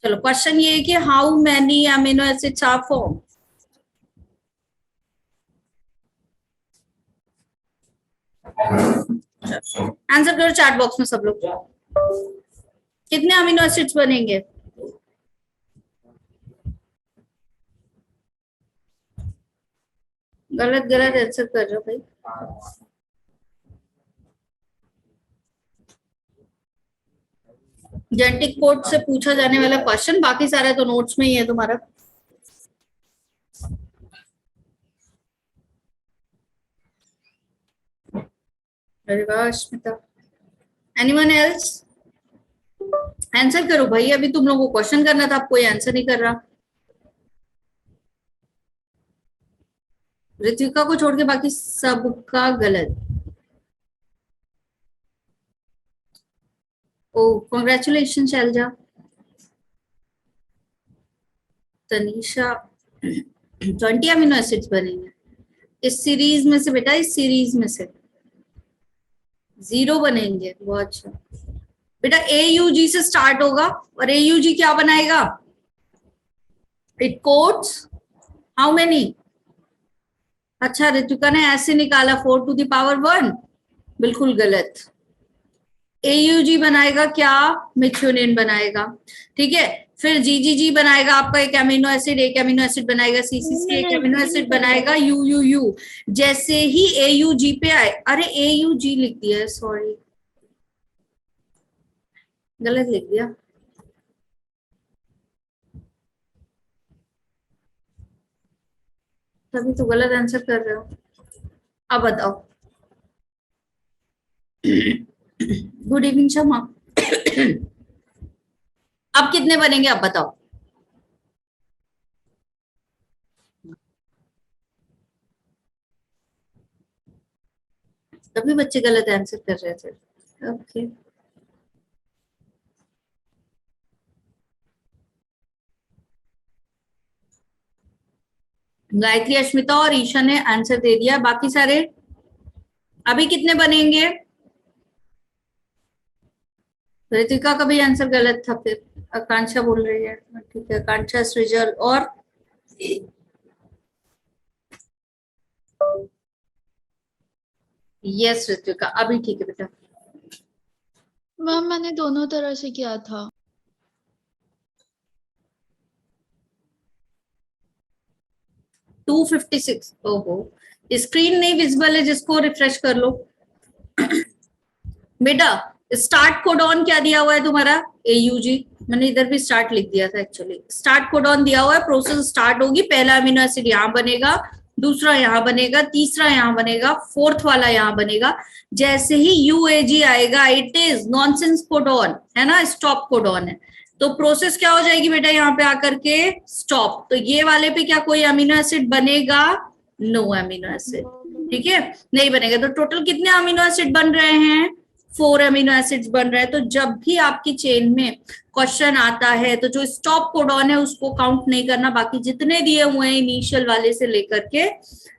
चलो क्वेश्चन ये है कि how many amino acids are form. Answer करो चैट बॉक्स में सब लोग, कितने अमीनो एसिड्स बनेंगे। गलत गलत आंसर कर रहे हो भाई। जेनेटिक कोड से पूछा जाने वाला क्वेश्चन, बाकी सारा तो नोट्स में ही है तुम्हारा। अरे वाह स्मिता, एनीवन एल्स। आंसर करो भाई, अभी तुम लोगों को क्वेश्चन करना था, आप कोई आंसर नहीं कर रहा। ऋत्विका को छोड़ के बाकी सबका गलत। Oh congratulation Shailja. Tanisha 20 amino acids बनेंगे इस सीरीज में से बेटा, इस सीरीज में से 0 बनेंगे। बहुत अच्छा बेटा, AUG से स्टार्ट होगा और AUG क्या बनाएगा, इट कोड्स हाउ मेनी। अच्छा ऋतिका ने ऐसे निकाला 4 टू द पावर 1, बिल्कुल गलत। AUG बनाएगा क्या, मिथ्योनिन बनाएगा। ठीक है, फिर GGG बनाएगा आपका एक अमीनो एसिड, एक अमीनो एसिड बनाएगा CCC, एक अमीनो एसिड बनाएगा UUU। जैसे ही AUG पे आए, अरे AUG लिख दिया है, सॉरी गलत लिख दिया। तभी तो गलत आंसर कर रहे हो। अब बताओ। Good evening Sharma. अब कितने बनेंगे, अब बताओ। तभी बच्चे गलत आंसर कर रहे थे। ओके गायत्री, अश्मिता और ईशा ने आंसर दे दिया, बाकी सारे अभी कितने बनेंगे। ऋतिका का भी आंसर गलत था, फिर आकांक्षा बोल रही है। ठीक है, आकांक्षा, सृजल और यस ऋतिका, अभी ठीक है बेटा। मैम मैंने दोनों तरह से किया था। 256। ओहो, स्क्रीन नहीं विजिबल है, जिसको रिफ्रेश कर लो। बेटा स्टार्ट कोडॉन क्या दिया हुआ है तुम्हारा, AUG। मैंने इधर भी स्टार्ट लिख दिया था एक्चुअली। स्टार्ट कोडॉन दिया हुआ है, प्रोसेस स्टार्ट होगी, पहला अमीनो एसिड यहाँ बनेगा, दूसरा यहाँ बनेगा, तीसरा यहाँ बनेगा, फोर्थ वाला यहाँ बनेगा। जैसे ही UAG आएगा, इट इज नॉनसेंस कोडॉन है ना, स्टॉप कोडॉन है। तो प्रोसेस क्या हो जाएगी बेटा, यहाँ पे आकर के स्टॉप। तो ये वाले पे क्या कोई अमीनो एसिड बनेगा, नो अमीनो एसिड। ठीक है, नहीं बनेगा। तो टोटल कितने अमीनो एसिड बन रहे हैं, 4 अमीनो एसिड्स बन रहे हैं। तो जब भी आपकी चेन में क्वेश्चन आता है तो जो स्टॉप कोडॉन है उसको काउंट नहीं करना, बाकी जितने दिए हुए हैं इनिशियल वाले से लेकर के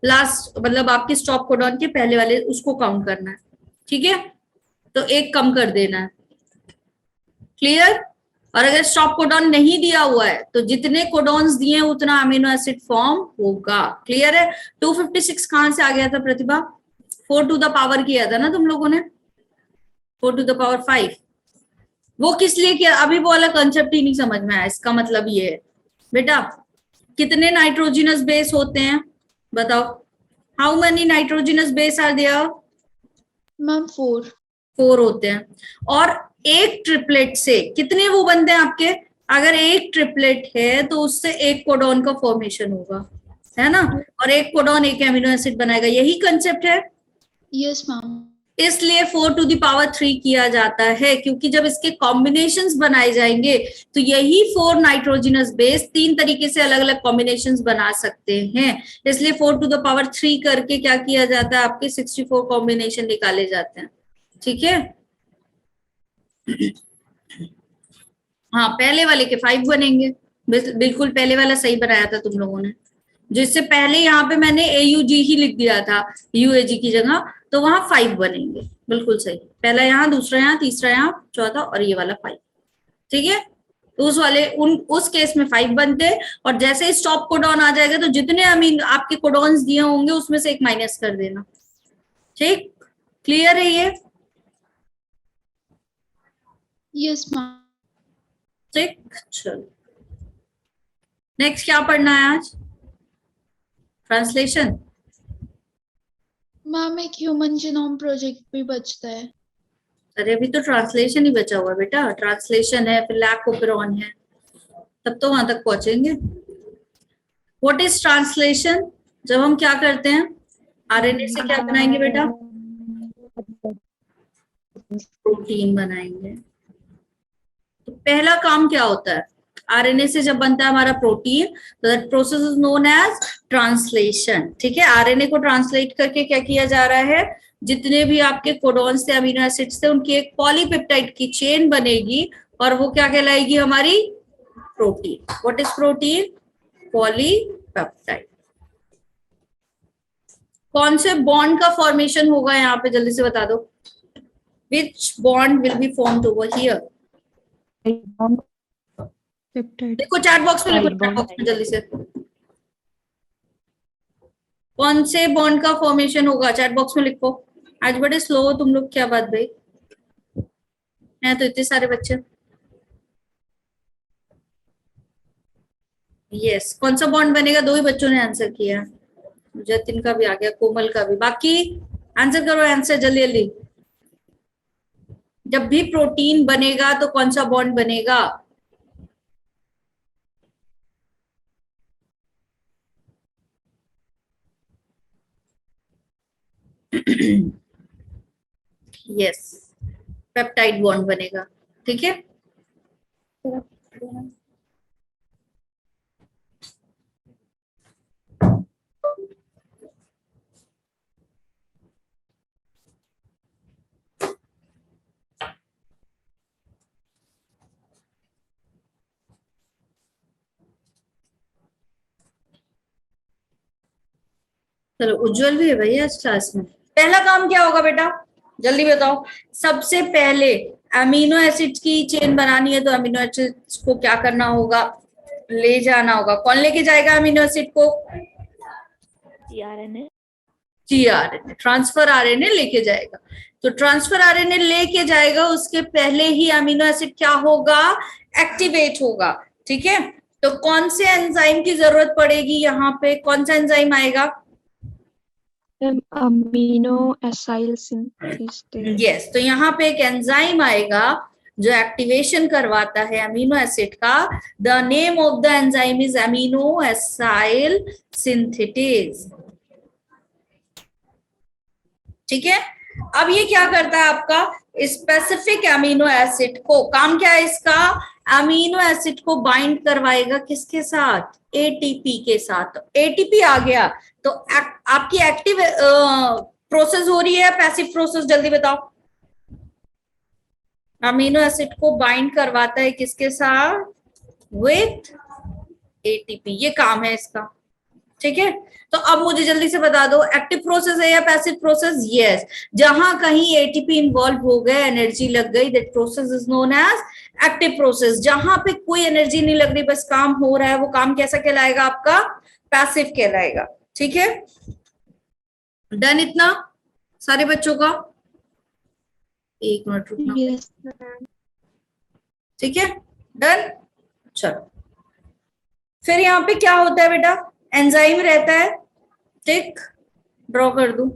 लास्ट, मतलब आपके स्टॉप कोडॉन के पहले वाले, उसको काउंट करना है। ठीक है, तो एक कम कर देना है। क्लियर। और अगर स्टॉप कोडॉन नहीं दिया हुआ है तो जितने कोडॉन्स दिए उतना अमीनो एसिड फॉर्म होगा। क्लियर है। 256 कहां से आ गया था प्रतिभा, 4 टू द पावर किया था ना तुम लोगों ने, 4 टू द पावर 5। वो किस लिए किया, अभी वो वाला कंसेप्ट ही नहीं समझ में आया। इसका मतलब ये है बेटा, कितने नाइट्रोजिनस बेस होते हैं बताओ, how many nitrogenous base are there. Ma'am 4। 4 होते हैं। और एक ट्रिपलेट से कितने वो बनते हैं आपके, अगर एक ट्रिपलेट है तो उससे एक कोडॉन का फॉर्मेशन होगा, है ना। और एक कोडॉन एक एमिनो एसिड बनाएगा, यही कंसेप्ट है। Yes ma'am. इसलिए 4 टू द पावर 3 किया जाता है, क्योंकि जब इसके कॉम्बिनेशंस बनाए जाएंगे तो यही 4 नाइट्रोजिनस बेस 3 तरीके से अलग अलग कॉम्बिनेशंस बना सकते हैं। इसलिए 4 टू द पावर 3 करके क्या किया जाता है, आपके 64 कॉम्बिनेशन निकाले जाते हैं। ठीक है। हाँ, पहले वाले के 5 बनेंगे, बिल्कुल पहले वाला सही बनाया था तुम लोगों ने। जिससे पहले यहाँ पे मैंने AUG ही लिख दिया था UAG की जगह, तो वहां 5 बनेंगे, बिल्कुल सही। पहला यहाँ, दूसरा यहाँ, तीसरा यहाँ, चौथा और ये वाला 5। ठीक है। तो उस केस में 5 बनते, और जैसे ही स्टॉप कोडॉन आ जाएगा तो जितने अमीन आपके कोडॉन्स दिए होंगे उसमें से एक माइनस कर देना। ठीक, क्लियर है ये? Yes ma'am. ठीक, चलो नेक्स्ट क्या पढ़ना है आज? ट्रांसलेशन। मैम एक ह्यूमन जीनोम प्रोजेक्ट भी बचता है। अरे अभी तो ट्रांसलेशन ही बचा हुआ है बेटा, ट्रांसलेशन है, फिर लैब ओपेरॉन है, तब तो वहां तक पहुंचेंगे। What is translation? जब हम क्या करते हैं, आरएनए से क्या बनाएंगे बेटा? प्रोटीन बनाएंगे। तो पहला काम क्या होता है, आरएनए से जब बनता है हमारा प्रोटीन, तो that process is known as translation. ठीक है, आरएनए को ट्रांसलेट करके क्या किया जा रहा है, जितने भी आपके कोडॉन्स थे, अमीनो एसिड्स थे, उनकी एक पॉलीपेप्टाइड की चेन बनेगी, और वो क्या कहलाएगी हमारी? Protein. What is protein? Polypeptide. कौन से बॉन्ड का फॉर्मेशन होगा यहाँ पे, जल्दी से बता दो। विच bond will be formed over here? Peptide. देखो चैट बॉक्स में लिखो, चैट बॉक्स में जल्दी से। कौन से बॉन्ड का फॉर्मेशन होगा, चैट बॉक्स में लिखो। आज बड़े स्लो हो तुम लोग, क्या बात भाई? हैं तो इतने सारे बच्चे। यस, कौन सा बॉन्ड बनेगा? 2 ही बच्चों ने आंसर किया, जतिन का भी आ गया, कोमल का भी। बाकी आंसर करो, आंसर जल्दी जल्दी। जब भी प्रोटीन बनेगा तो कौन सा बॉन्ड बनेगा? यस, पेप्टाइड बॉन्ड बनेगा। ठीक है, चलो उज्जवल भी है भाई आज क्लास में। पहला काम क्या होगा बेटा, जल्दी बताओ। सबसे पहले अमीनो एसिड्स की चेन बनानी है, तो अमीनो एसिड्स को क्या करना होगा? ले जाना होगा। कौन लेके जाएगा अमीनो एसिड को? टीआरएनए। टीआरएनए, ट्रांसफर आरएनए लेके जाएगा। तो ट्रांसफर आरएनए लेके जाएगा, उसके पहले ही अमीनो एसिड क्या होगा? एक्टिवेट होगा। ठीक है, तो कौन से एंजाइम की जरूरत पड़ेगी यहाँ पे? कौन सा एंजाइम आएगा? Amino acyl synthase. यस, तो यहाँ पे एक एंजाइम आएगा जो एक्टिवेशन करवाता है अमीनो एसिड का। The name of the enzyme is amino acyl synthetase. ठीक है, अब ये क्या करता है आपका? स्पेसिफिक अमीनो एसिड को, काम क्या है इसका? अमीनो एसिड को बाइंड करवाएगा किसके साथ? एटीपी के साथ। एटीपी आ गया तो आपकी एक्टिव प्रोसेस हो रही है, पैसिव प्रोसेस? जल्दी बताओ। अमीनो एसिड को बाइंड करवाता है किसके साथ? विथ एटीपी, ये काम है इसका। ठीक है, तो अब मुझे जल्दी से बता दो, एक्टिव प्रोसेस है या पैसिव प्रोसेस? यस, जहां कहीं एटीपी इन्वॉल्व हो गए, एनर्जी लग गई, that process is known as active process. जहां पे कोई एनर्जी नहीं लग रही, बस काम हो रहा है, वो काम कैसा कहलाएगा आपका? पैसिव कहलाएगा। ठीक है, डन इतना सारे बच्चों का? एक मिनट रुकना। यस। ठीक है, डन। चलो, फिर यहाँ पे क्या होता है बेटा? एंजाइम रहता है। टिक ड्रॉ कर दूं।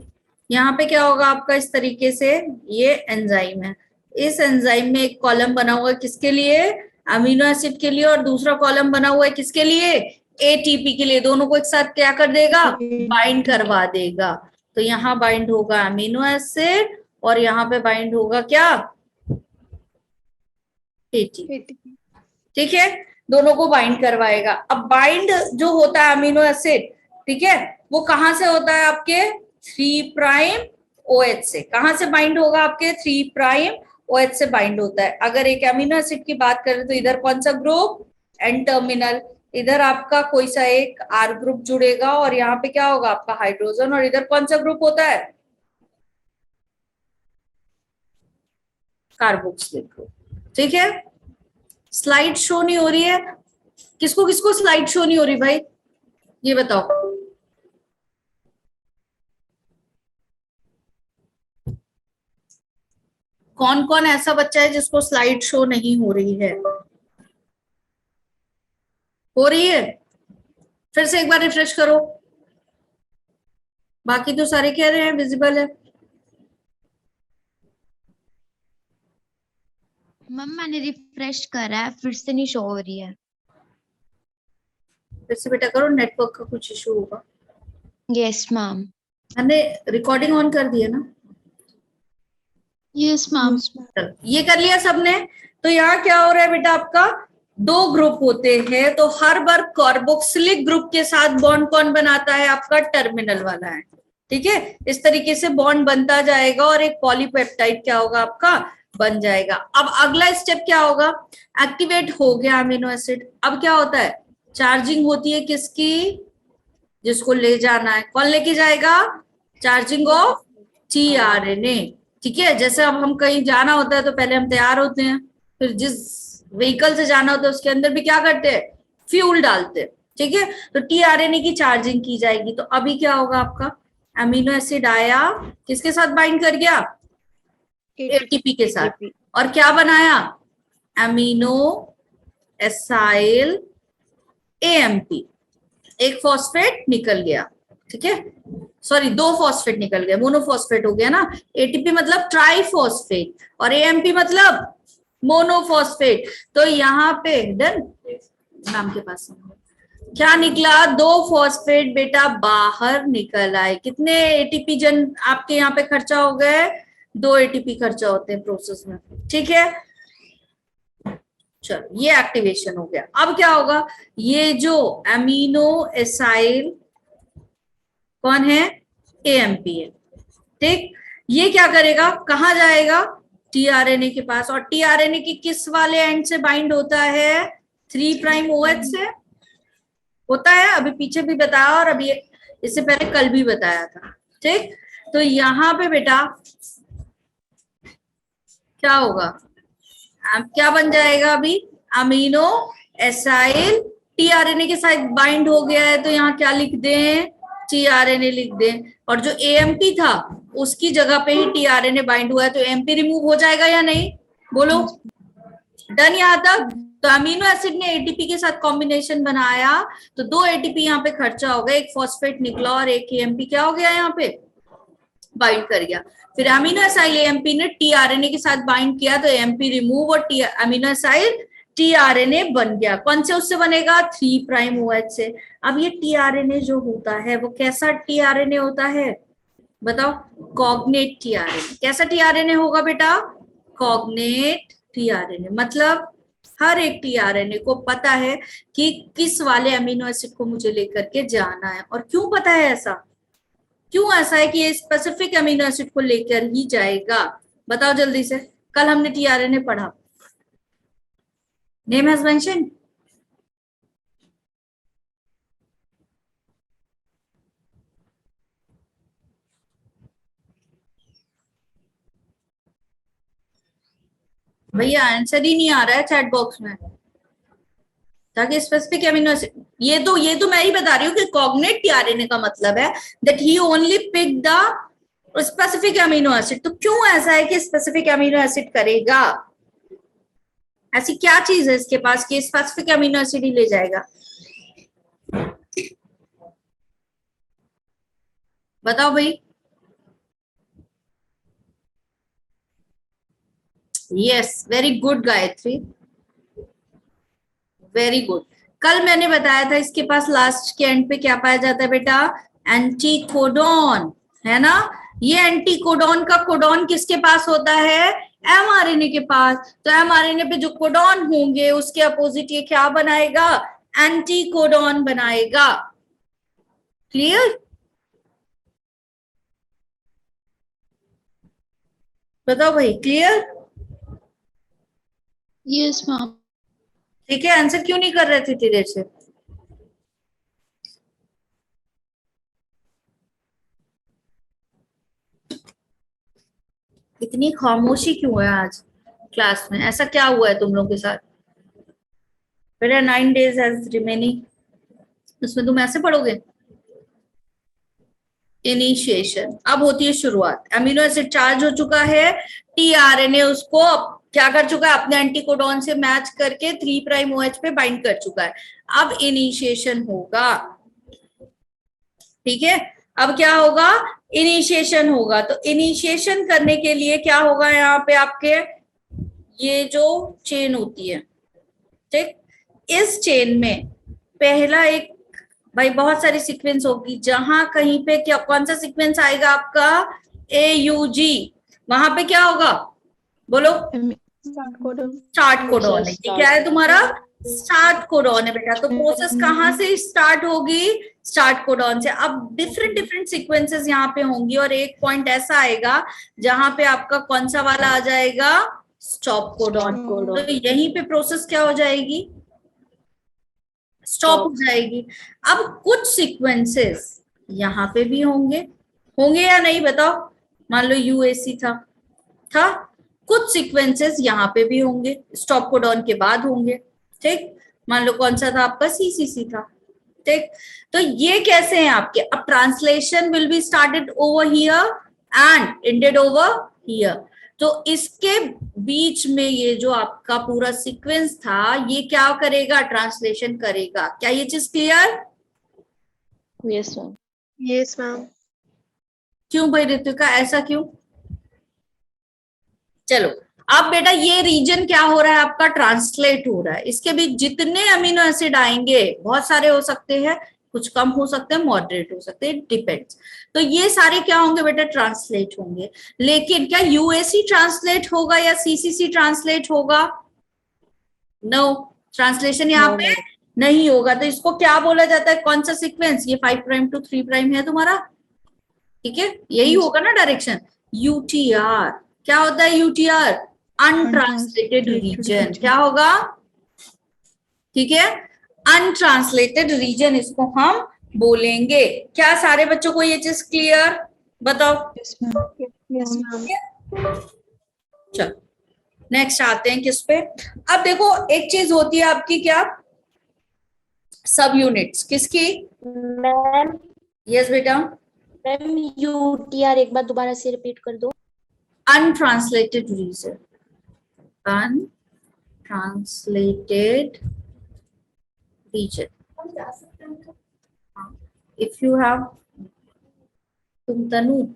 यहाँ पे क्या होगा आपका? इस तरीके से ये एंजाइम है। इस एंजाइम में एक कॉलम बना हुआ है किसके लिए? अमीनो एसिड के लिए, और दूसरा कॉलम बना हुआ है किसके लिए? एटीपी के लिए। दोनों को एक साथ क्या कर देगा? बाइंड करवा देगा। तो यहाँ बाइंड होगा अमीनो एसिड, और यहाँ पे बाइंड होगा क्या? एटीपी। ठीक है, दोनों को बाइंड करवाएगा। अब बाइंड जो होता है अमीनो एसिड, ठीक है, वो कहां से होता है? आपके 3 प्राइम OH से। कहां से बाइंड होगा? आपके 3 प्राइम OH से बाइंड होता है। अगर एक अमीनो एसिड की बात करें तो इधर कौन सा ग्रुप? N terminal. इधर आपका कोई सा एक R ग्रुप जुड़ेगा, और यहाँ पे क्या होगा आपका? हाइड्रोजन। और इधर कौन सा ग्रुप होता है? Carboxylic group. ठीक है, स्लाइड शो नहीं हो रही है? किसको किसको स्लाइड शो नहीं हो रही भाई, ये बताओ। कौन कौन ऐसा बच्चा है जिसको स्लाइड शो नहीं हो रही है? हो रही है? फिर से एक बार रिफ्रेश करो। बाकी तो सारे कह रहे हैं विजिबल है। मैम मैंने रिफ्रेश करा है, फिर से नहीं शो हो रही है। फिर से बेटा करो, नेटवर्क का कुछ इशू होगा। Yes ma'am. मैंने रिकॉर्डिंग ऑन कर दी है ना? Yes ma'am. चलो, ये कर लिया सबने। तो यहाँ क्या हो रहा है बेटा, आपका दो ग्रुप होते हैं, तो हर बार कार्बोक्सिलिक ग्रुप के साथ बॉन्ड कौन बनाता है? आपका टर्मिनल वाला है। ठीक है, इस तरीके से बॉन्ड बनता जाएगा और एक पॉलीपेप्टाइड क्या होगा आपका, बन जाएगा। अब अगला स्टेप क्या होगा, एक्टिवेट हो गया अमीनो एसिड। अब क्या होता है, चार्जिंग होती है किसकी, जिसको ले जाना है, कौन लेके जाएगा? Charging of tRNA. ठीक है, जैसे अब हम कहीं जाना होता है तो पहले हम तैयार होते हैं, फिर जिस व्हीकल से जाना होता है उसके अंदर भी क्या करते हैं, फ्यूल डालते हैं। ठीक है, तो टीआरएनए की चार्जिंग की जाएगी। तो अभी क्या होगा आपका, अमीनो एसिड आया, किसके साथ बाइंड कर गया? एटीपी के साथ। और क्या बनाया? अमीनो एसाइल एएमपी, एक फॉस्फेट निकल गया। ठीक है, सॉरी, दो फॉस्फेट निकल गया, मोनोफॉस्फेट हो गया ना। एटीपी मतलब ट्राइफॉस्फेट और एएमपी मतलब मोनोफॉस्फेट। तो यहाँ पे डन, नाम के पास क्या निकला, दो फॉस्फेट बेटा बाहर निकल आए। कितने एटीपी जन आपके यहाँ पे खर्चा हो गए? 2 एटीपी खर्चा होते हैं प्रोसेस में। ठीक है, चलो ये एक्टिवेशन हो गया। अब क्या होगा, ये जो अमीनो एसाइल कौन है, एएमपी है। ठीक, ये क्या करेगा, कहां जाएगा? टीआरएनए के पास। और टीआरएनए की किस वाले एंड से बाइंड होता है? 3 प्राइम ओएच से होता है। अभी पीछे भी बताया और अभी इससे पहले कल भी बताया था। ठीक, तो यहां पे बेटा क्या होगा, अब क्या बन जाएगा, अभी अमीनो एसाइल टीआरएनए के साथ बाइंड हो गया है, तो यहाँ क्या लिख दें, टीआरएनए लिख दें। और जो एएमपी था उसकी जगह पे ही टीआरएनए बाइंड हुआ है, तो एमपी रिमूव हो जाएगा या नहीं, बोलो। डन यहाँ तक? तो अमीनो एसिड ने एटीपी के साथ कॉम्बिनेशन बनाया, तो 2 एटीपी यहाँ पे खर्चा हो गया, एक फॉस्फेट निकला और एक एएमपी क्या हो गया, यहाँ पे बाइंड कर गया। फिर अमीनो एसाइल एएमपी ने टीआरएनए के साथ बाइंड किया, तो एएमपी रिमूव और अमीनो एसाइल टीआरएनए बन गया। कौन से उससे बनेगा, 3 प्राइम ओएच से। अब ये टीआरएनए जो होता है वो कैसा टीआरएनए होता है, बताओ? Cognate tRNA. कैसा टीआरएनए होगा बेटा? Cognate tRNA. मतलब हर एक टीआरएनए को पता है कि किस वाले अमीनो एसिड को मुझे लेकर के जाना है। और क्यों पता है ऐसा, क्यों ऐसा है कि ये स्पेसिफिक अमीनो एसिड को लेकर ही जाएगा, बताओ जल्दी से। कल हमने टीआरएनए पढ़ा, नेम हैज मेंशन। भैया आंसर ही नहीं आ रहा है चैट बॉक्स में, ताकि स्पेसिफिक अमीनो एसिड, ये तो मैं ही बता रही हूँ कि कॉग्नेट टीआरएनए का मतलब है that he only pick the specific amino acid. तो क्यों ऐसा है कि स्पेसिफिक अमीनो एसिड करेगा, ऐसी क्या चीज है इसके पास कि स्पेसिफिक अमीनो एसिड ही ले जाएगा, बताओ भाई। Yes, very good Gayatri, very good. कल मैंने बताया था इसके पास लास्ट के एंड पे क्या पाया जाता है बेटा, एंटी कोडॉन, है ना। ये एंटी कोडॉन का कोडॉन किसके पास होता है, एमआरएनए के पास। तो एमआरएनए पे जो कोडॉन होंगे उसके अपोजिट ये क्या बनाएगा, एंटी कोडॉन बनाएगा। क्लियर, बताओ भाई, क्लियर? Yes ma'am. ठीक है, आंसर क्यों नहीं कर रहे थे तेरे से? इतनी खामोशी क्यों है आज क्लास में, ऐसा क्या हुआ है तुम लोगों के साथ? बेटा 9 days हैज रिमेनिंग, उसमें तुम ऐसे पढ़ोगे इनिशिएशन। अब होती है शुरुआत, अमीनो एसिड चार्ज हो चुका है, टीआरएनए उसको क्या कर चुका है, अपने एंटीकोडॉन से मैच करके 3 प्राइम OH पे बाइंड कर चुका है। अब इनिशिएशन होगा, ठीक है। अब क्या होगा, इनिशिएशन होगा। तो इनिशिएशन करने के लिए क्या होगा, यहाँ पे आपके ये जो चेन होती है, ठीक, इस चेन में पहला एक, भाई बहुत सारी सीक्वेंस होगी, जहां कहीं पे क्या कौन सा सीक्वेंस आएगा आपका, AUG, वहां पे क्या होगा बोलो, स्टार्ट कोडॉन है। ये क्या है तुम्हारा, स्टार्ट कोडॉन है बेटा। तो प्रोसेस कहाँ से स्टार्ट होगी, स्टार्ट कोडॉन से। अब डिफरेंट डिफरेंट सीक्वेंसेस यहाँ पे होंगी और एक पॉइंट ऐसा आएगा जहां पे आपका कौन सा वाला आ जाएगा, स्टॉप कोडॉन। तो यहीं पे प्रोसेस क्या हो जाएगी, स्टॉप हो जाएगी। अब कुछ सीक्वेंसेस यहाँ पे भी होंगे, होंगे या नहीं बताओ। मान लो UAC था, कुछ सीक्वेंसेस यहाँ पे भी होंगे, स्टॉप कोडॉन के बाद होंगे, ठीक। मान लो कौन सा था आपका, CCC था, ठीक। तो ये कैसे हैं आपके, अब translation will be started over here and ended over here. तो इसके बीच में ये जो आपका पूरा सीक्वेंस था, ये क्या करेगा, ट्रांसलेशन करेगा। क्या ये चीज clear? Yes, ma'am. Yes, ma'am. क्यों भाई ऋतिका, ऐसा क्यों? चलो, अब बेटा ये रीजन क्या हो रहा है आपका, ट्रांसलेट हो रहा है। इसके बीच जितने अमीनो एसिड आएंगे, बहुत सारे हो सकते हैं, कुछ कम हो सकते हैं, मॉडरेट हो सकते हैं, डिपेंड्स। तो ये सारे क्या होंगे बेटा, ट्रांसलेट होंगे। लेकिन क्या UAC ट्रांसलेट होगा या CCC ट्रांसलेट होगा? नो, ट्रांसलेशन यहाँ पे नहीं होगा। तो इसको क्या बोला जाता है, कौन सा सीक्वेंस, ये 5 प्राइम टू 3 प्राइम है तुम्हारा, ठीक है, यही होगा ना डायरेक्शन। UTR क्या होता है, UTR अनट्रांसलेटेड रीजन, क्या होगा, ठीक है, अनट्रांसलेटेड रीजन इसको हम बोलेंगे। क्या सारे बच्चों को ये चीज क्लियर, बताओ। Yes, ma'am. चलो नेक्स्ट आते हैं किस पे। अब देखो एक चीज होती है आपकी क्या, सब यूनिट्स किसकी, मैम यस बेटा, मैम UTR एक बार दोबारा से रिपीट कर दो। untranslated reason, untranslated region। if you have, तुम तनु,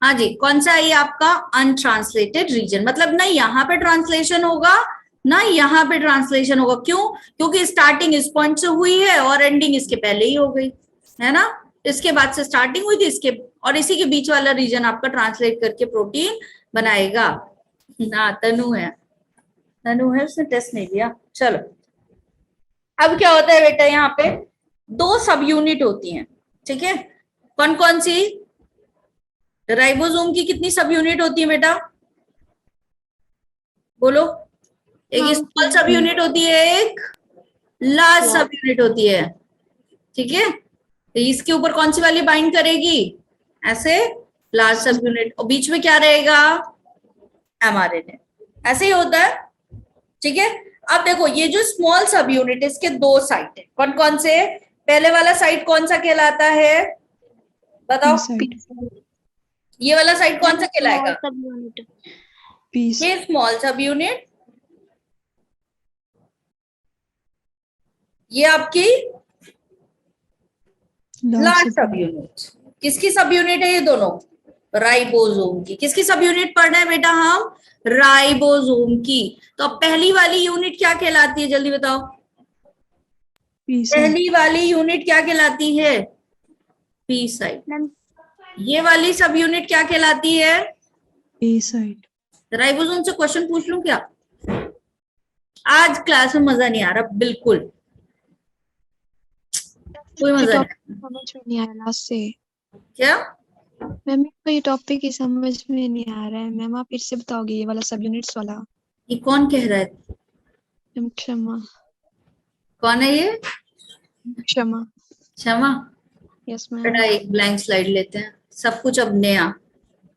हाँ जी, कौन सा है ये आपका, अनट्रांसलेटेड रीजन। मतलब ना यहाँ पे ट्रांसलेशन होगा ना यहाँ पे ट्रांसलेशन होगा। क्यों? क्योंकि स्टार्टिंग इस पॉइंट से हुई है और एंडिंग इसके पहले ही हो गई है ना। इसके बाद से स्टार्टिंग हुई थी इसके, और इसी के बीच वाला रीजन आपका ट्रांसलेट करके प्रोटीन बनाएगा। ना तनु है, उसने टेस्ट नहीं दिया। चलो, अब क्या होता है बेटा, यहाँ पे 2 सब यूनिट होती हैं, ठीक है। कौन कौन सी, राइबोसोम की कितनी सब यूनिट होती है बेटा, बोलो। एक स्मॉल सब यूनिट होती है, एक लार्ज सब यूनिट होती है, ठीक है। तो इसके ऊपर कौन सी वाली बाइंड करेगी, ऐसे लार्ज सब यूनिट, और बीच में क्या रहेगा, mRNA। ऐसे ही होता है, ठीक है। अब देखो ये जो स्मॉल सब यूनिट, इसके 2 साइट है, कौन कौन से, पहले वाला साइट कौन सा कहलाता है, बताओ। ये वाला साइट कौन सा कहलाएगा, ये स्मॉल सब यूनिट, ये आपकी लार्ज सब यूनिट। किसकी सब यूनिट है ये दोनों, राइबोसोम की। किसकी सब यूनिट पढ़ रहे हैं बेटा हम, राइबोसोम की। तो अब पहली वाली यूनिट क्या कहलाती है, जल्दी बताओ। पहली वाली यूनिट क्या कहलाती है, पी साइट। ये वाली सब यूनिट क्या कहलाती है, ए साइड। राइबोसोम से क्वेश्चन पूछ लूं क्या, आज क्लास में मजा नहीं आ रहा बिल्कुल, कोई मजा नहीं। समझ में नहीं आया लास्ट से। क्या मैम को ये टॉपिक ही समझ में नहीं आ रहा है। मैम आप फिर से बताओगे ये वाला सब यूनिट्स वाला। ये कौन कह रहा है, मैम क्षमा कौन है ये? क्षमा क्षमा। यस मैम बेटा एक ब्लैंक स्लाइड लेते हैं, सब कुछ अब नया,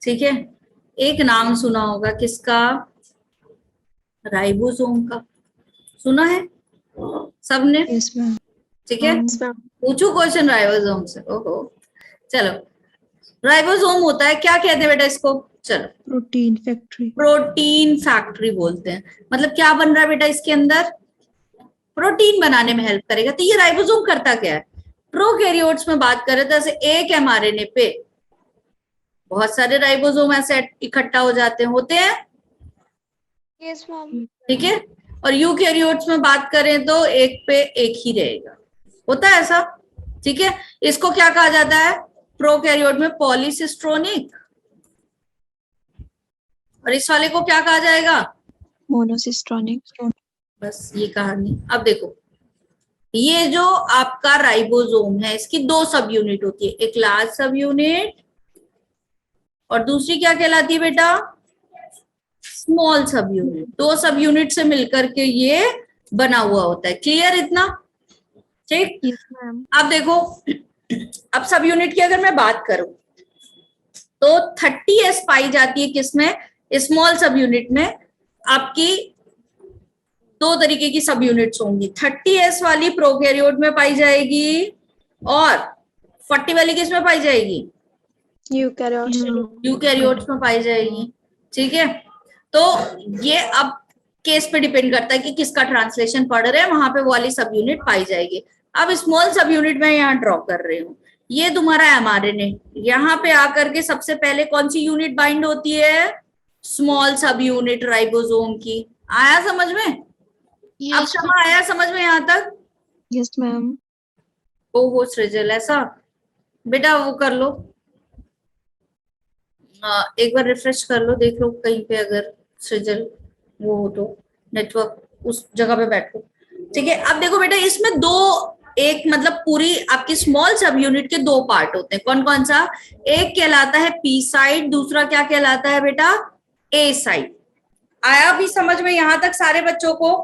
ठीक है। एक नाम सुना होगा किसका? राइबोसोम का, सुना है सबने? यस मैम ठीक है, Yes, ma'am. पूछू क्वेश्चन राइबोसोम से? ओहो, चलो। राइबोसोम होता है, क्या कहते हैं बेटा इसको? चलो, प्रोटीन फैक्ट्री प्रोटीन फैक्ट्री बोलते हैं। मतलब क्या बन रहा है बेटा इसके अंदर? प्रोटीन बनाने में हेल्प करेगा। तो ये राइबोसोम करता क्या है? प्रोकैरियोट्स में बात करें तो ऐसे एक एमआरएनए पे बहुत सारे राइबोसोम ऐसे इकट्ठा हो जाते हैं, होते हैं, Yes, ma'am. ठीक है। और यूकैरियोट्स में बात करें तो एक पे एक ही रहेगा, होता है ऐसा, ठीक है। इसको क्या कहा जाता है? प्रोकैरियोट में पॉलीसिस्ट्रोनिक। और इस वाले को क्या कहा जाएगा? मोनोसिस्ट्रोनिक बस ये कहानी। अब देखो, ये जो आपका राइबोसोम है इसकी दो सब यूनिट होती है, एक लार्ज सब यूनिट और दूसरी क्या कहलाती है बेटा? स्मॉल सब यूनिट। दो सब यूनिट से मिलकर के ये बना हुआ होता है। क्लियर इतना? ठीक। यस मैम अब देखो, अब सब यूनिट की अगर मैं बात करूं तो 30S पाई जाती है किसमें? स्मॉल सब यूनिट में। आपकी दो तरीके की सब यूनिट्स होंगी, 30S वाली प्रोकैरियोट में पाई जाएगी और 40 वाली किस में पाई जाएगी? Eukaryotes. यूकैरियोट्स में पाई जाएगी, ठीक है। तो ये अब केस पे डिपेंड करता है कि किसका ट्रांसलेशन पढ़ रहे हैं, वहां पे वो वाली सब यूनिट पाई जाएगी। अब स्मॉल सब यूनिट में यहाँ ड्रॉ कर रही हूँ, ये तुम्हारा एमआरएनए, यहाँ पे आकर के सबसे पहले कौन सी यूनिट बाइंड होती है? स्मॉल सब यूनिट राइबोसोम की। आया समझ में? अब यस क्षमा आया समझ में यहाँ तक? यस मैम ओहो सृजल, ऐसा बेटा वो कर लो, एक बार रिफ्रेश कर लो, देख लो कहीं पे अगर सृजल वो हो तो नेटवर्क उस जगह पे बैठो, ठीक है। अब देखो बेटा, इसमें दो, एक मतलब पूरी आपकी स्मॉल सब यूनिट के दो पार्ट होते हैं। कौन कौन सा? एक कहलाता है पी साइड, दूसरा क्या कहलाता है बेटा? ए साइड। आया भी समझ में यहाँ तक सारे बच्चों को?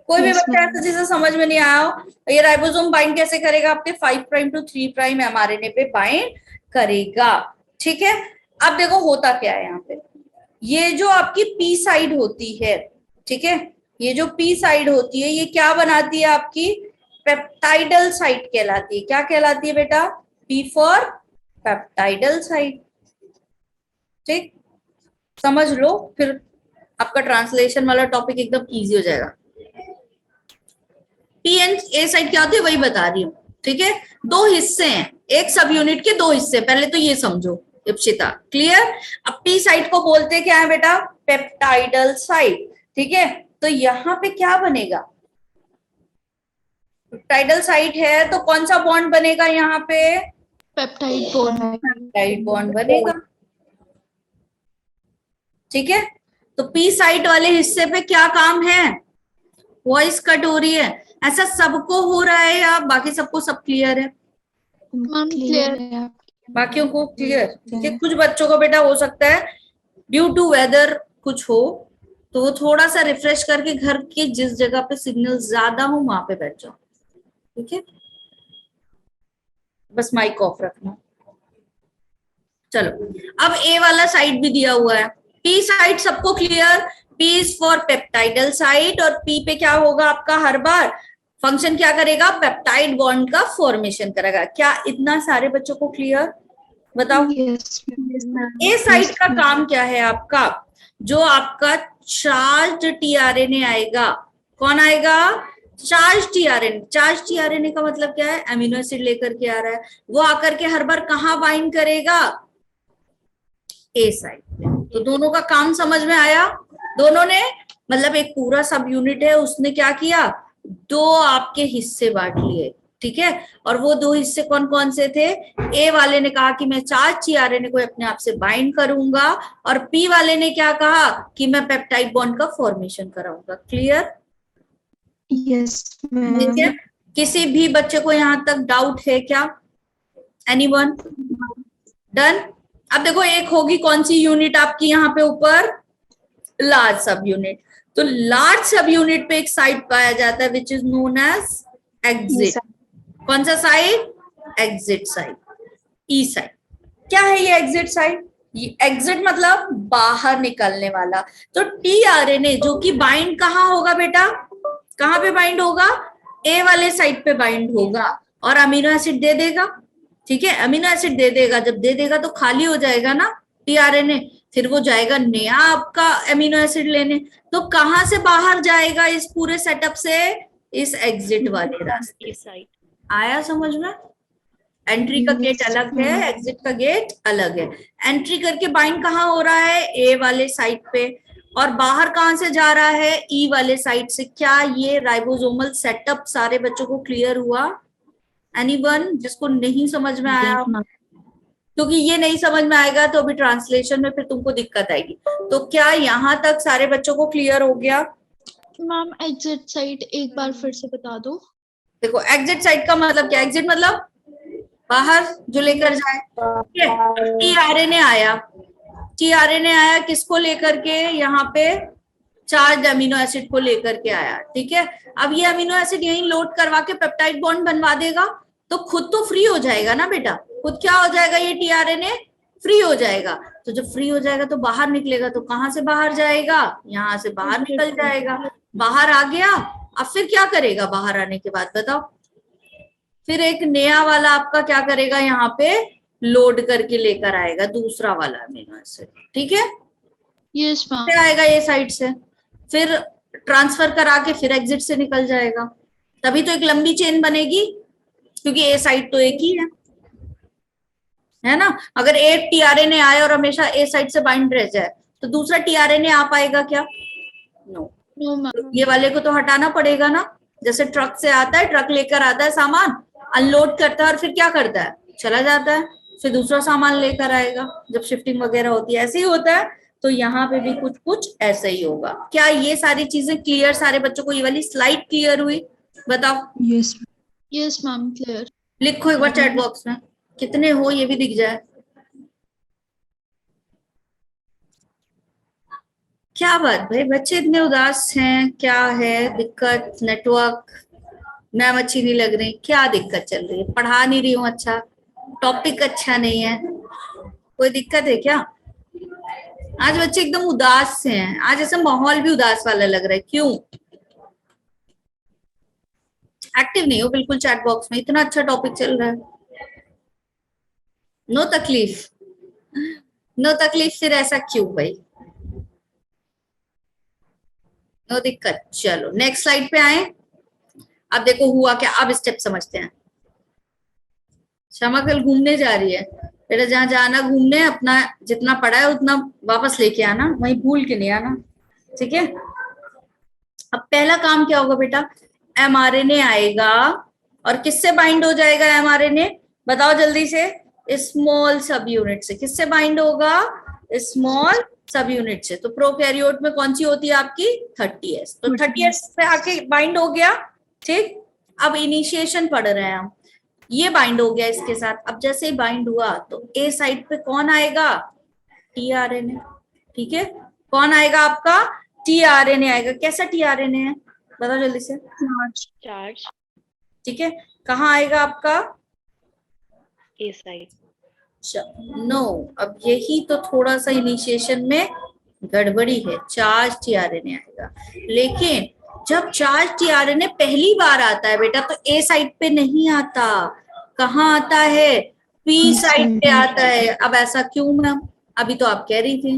कोई भी Yes, बच्चा ma'am. ऐसा जिसे समझ में नहीं आया हो? ये राइबोसोम बाइंड कैसे करेगा? आपके 5 प्राइम टू 3 प्राइम एमआरएनए पे बाइंड करेगा, ठीक है। अब देखो होता क्या है यहाँ पे, ये जो आपकी पी साइड होती है, ठीक है, ये जो पी साइड होती है ये क्या बनाती है? आपकी पेप्टाइडल साइट कहलाती है। क्या कहलाती है बेटा? पी फॉर पेप्टाइडल साइट, ठीक। समझ लो, फिर आपका ट्रांसलेशन वाला टॉपिक एकदम इजी हो जाएगा। पी एंड ए साइड क्या होती है वही बता रही हूँ, ठीक है। दो हिस्से हैं, एक सब यूनिट के दो हिस्से, पहले तो ये समझो इप्सिता, क्लियर। अब पी साइड को बोलते क्या है बेटा? पेप्टाइडल साइट, ठीक है। तो यहाँ पे क्या बनेगा? पेप्टाइडल साइट है तो कौन सा बॉन्ड बनेगा यहाँ पे? पेप्टाइड बॉन्ड पेप्टाइड बॉन्ड बनेगा, ठीक है। तो पी साइट वाले हिस्से पे क्या काम है? वॉइस कट हो रही है, ऐसा सबको हो रहा है या बाकी सबको सब क्लियर है? मैम क्लियर क्लियर है आप बाकियों को क्लियर, ठीक है। कुछ बच्चों को बेटा हो सकता है ड्यू टू वेदर कुछ हो, तो वो थोड़ा सा रिफ्रेश करके घर के जिस जगह पे सिग्नल ज्यादा हो वहां पे बैठ जाओ, ठीक है। बस माइक ऑफ रखना। चलो, अब ए वाला साइड भी दिया हुआ है, पी साइड सबको clear? P is for peptidyl site और पी पे क्या होगा आपका? हर बार फंक्शन क्या करेगा? पेप्टाइड बॉन्ड का फॉर्मेशन करेगा। क्या इतना सारे बच्चों को क्लियर? बताओ। यस ए साइट का काम क्या है आपका? जो आपका चार्ज टीआरएनए आएगा, कौन आएगा? Charge tRNA. चार्ज टीआरएनए का मतलब क्या है? अमीनो एसिड लेकर के आ रहा है, वो आकर के हर बार कहाँ बाइंड करेगा? ए साइट पे। तो दोनों का काम समझ में आया? दोनों ने मतलब एक पूरा सब यूनिट है, उसने क्या किया? दो आपके हिस्से बांट लिए, ठीक है। और वो दो हिस्से कौन कौन से थे? ए वाले ने कहा कि मैं चार्ज टीआरएनए को अपने आप से बाइंड करूंगा, और पी वाले ने क्या कहा? कि मैं पेप्टाइड बॉन्ड का फॉर्मेशन कराऊंगा। क्लियर? यस ठीक है। मैम किसी भी बच्चे को यहां तक डाउट है क्या? एनीवन? डन। अब देखो, एक होगी कौन सी यूनिट आपकी यहाँ पे ऊपर? लार्ज सब यूनिट। तो लार्ज सब यूनिट पे एक साइट पाया जाता है which is known as exit. कौन सा site? Exit site, E site. क्या है ये एग्जिट साइट? ये एग्जिट मतलब बाहर निकलने वाला। तो टीआरएनए जो कि बाइंड कहाँ होगा बेटा? कहाँ पे बाइंड होगा? ए वाले साइट पे बाइंड होगा और अमीनो एसिड दे देगा। ठीक है, अमीनो एसिड दे देगा। जब दे देगा तो खाली हो जाएगा ना टीआरएनए, फिर वो जाएगा नया आपका अमीनो एसिड लेने। तो कहाँ से बाहर जाएगा इस पूरे सेटअप से? इस एग्जिट वाले रास्ते। आया समझ में? एंट्री का गेट अलग है, एग्जिट का गेट अलग है। एंट्री करके बाइंड कहाँ हो रहा है? ए वाले साइट पे, और बाहर कहाँ से जा रहा है? ई वाले साइट से। क्या ये राइबोसोमल सेटअप सारे बच्चों को क्लियर हुआ? एनीवन जिसको नहीं समझ में आया? क्योंकि ये नहीं समझ में आएगा तो अभी ट्रांसलेशन में फिर तुमको दिक्कत आएगी। तो क्या यहाँ तक सारे बच्चों को क्लियर हो गया? मैम एग्जिट साइट एक बार फिर से बता दो। देखो एग्जिट साइट का मतलब क्या? एग्जिट मतलब बाहर जो लेकर जाए। ठीक है, टीआरएनए आया, टीआरएनए आया किसको लेकर के? यहाँ पे चार्ज अमीनो एसिड को लेकर के आया। ठीक है, अब ये अमीनो एसिड यहीं लोड करवा के पेप्टाइड बॉन्ड बनवा देगा, तो खुद तो फ्री हो जाएगा ना बेटा। खुद क्या हो जाएगा? ये टीआरएनए फ्री हो जाएगा। तो जब फ्री हो जाएगा तो बाहर निकलेगा, तो कहाँ से बाहर जाएगा? यहाँ से बाहर निकल जाएगा। बाहर आ गया, अब फिर क्या करेगा? बाहर आने के बाद बताओ, फिर एक नया वाला आपका क्या करेगा? यहाँ पे लोड करके लेकर आएगा दूसरा वाला अमीनो एसिड। ठीक है, यस मैम। फिर आएगा ये साइड से, फिर ट्रांसफर करा के फिर एग्जिट से निकल जाएगा। तभी तो एक लंबी चेन बनेगी, क्योंकि ए साइड तो एक ही है ना। अगर एक टीआरएनए आए और हमेशा ए साइड से बाइंड रह जाए तो दूसरा टीआरएनए आ पाएगा क्या? नो। No ma'am. ये वाले को तो हटाना पड़ेगा ना। जैसे ट्रक से आता है, ट्रक लेकर आता है सामान, अनलोड करता है और फिर क्या करता है? चला जाता है, फिर दूसरा सामान लेकर आएगा जब शिफ्टिंग वगैरह होती है। ऐसे ही होता है। तो यहाँ पे भी कुछ कुछ ऐसा ही होगा। क्या ये सारी चीजें क्लियर सारे बच्चों को? ये वाली स्लाइड क्लियर हुई? बताओ। Yes. Yes ma'am clear. लिखो एक बार चैट बॉक्स में कितने हो, ये भी दिख जाए। क्या बात भाई, बच्चे इतने उदास हैं? क्या है दिक्कत? नेटवर्क, मैम अच्छी नहीं लग रही? क्या दिक्कत चल रही है? पढ़ा नहीं रही हूँ अच्छा? टॉपिक अच्छा नहीं है? कोई दिक्कत है क्या? आज बच्चे एकदम उदास से हैं। आज ऐसा माहौल भी उदास वाला लग रहा है। क्यों? एक्टिव नहीं हो बिल्कुल चैट बॉक्स में। इतना अच्छा टॉपिक चल रहा है। नो तकलीफ, नो तकलीफ। फिर ऐसा क्यों भाई? नो दिक्कत। चलो नेक्स्ट स्लाइड पे आए। अब देखो हुआ क्या, अब स्टेप समझते हैं। शमा कल घूमने जा रही है बेटा, जहां जाना घूमने, अपना जितना पढ़ा है उतना वापस लेके आना, वहीं भूल के नहीं आना। ठीक है, अब पहला काम क्या होगा बेटा? एमआरएनए आएगा और किससे बाइंड हो जाएगा एमआरएनए? बताओ जल्दी से। स्मॉल सब यूनिट से। किससे बाइंड होगा? स्मॉल सब यूनिट से। तो प्रोकैरियोट में कौन सी होती है आपकी? 30S। तो 30S पे आके बाइंड हो गया। ठीक, अब इनिशिएशन पढ़ रहे हैं हम। ये बाइंड हो गया इसके साथ। अब जैसे ही बाइंड हुआ तो ए साइड पे कौन आएगा? टीआरएनए। ठीक है, कौन आएगा आपका? टीआरएनए आएगा। कैसा टीआरएनए है बताओ जल्दी से। चार्ज। ठीक है, कहाँ आएगा आपका? ए साइड। नो, अब यही तो थोड़ा सा इनिशिएशन में गड़बड़ी है। चार्ज टीआरएनए आएगा, लेकिन जब चार्ज टीआरएनए पहली बार आता है बेटा तो ए साइड पे नहीं आता। कहाँ आता है? पी साइड पे आता है। अब ऐसा क्यों मैम? अभी तो आप कह रही थी।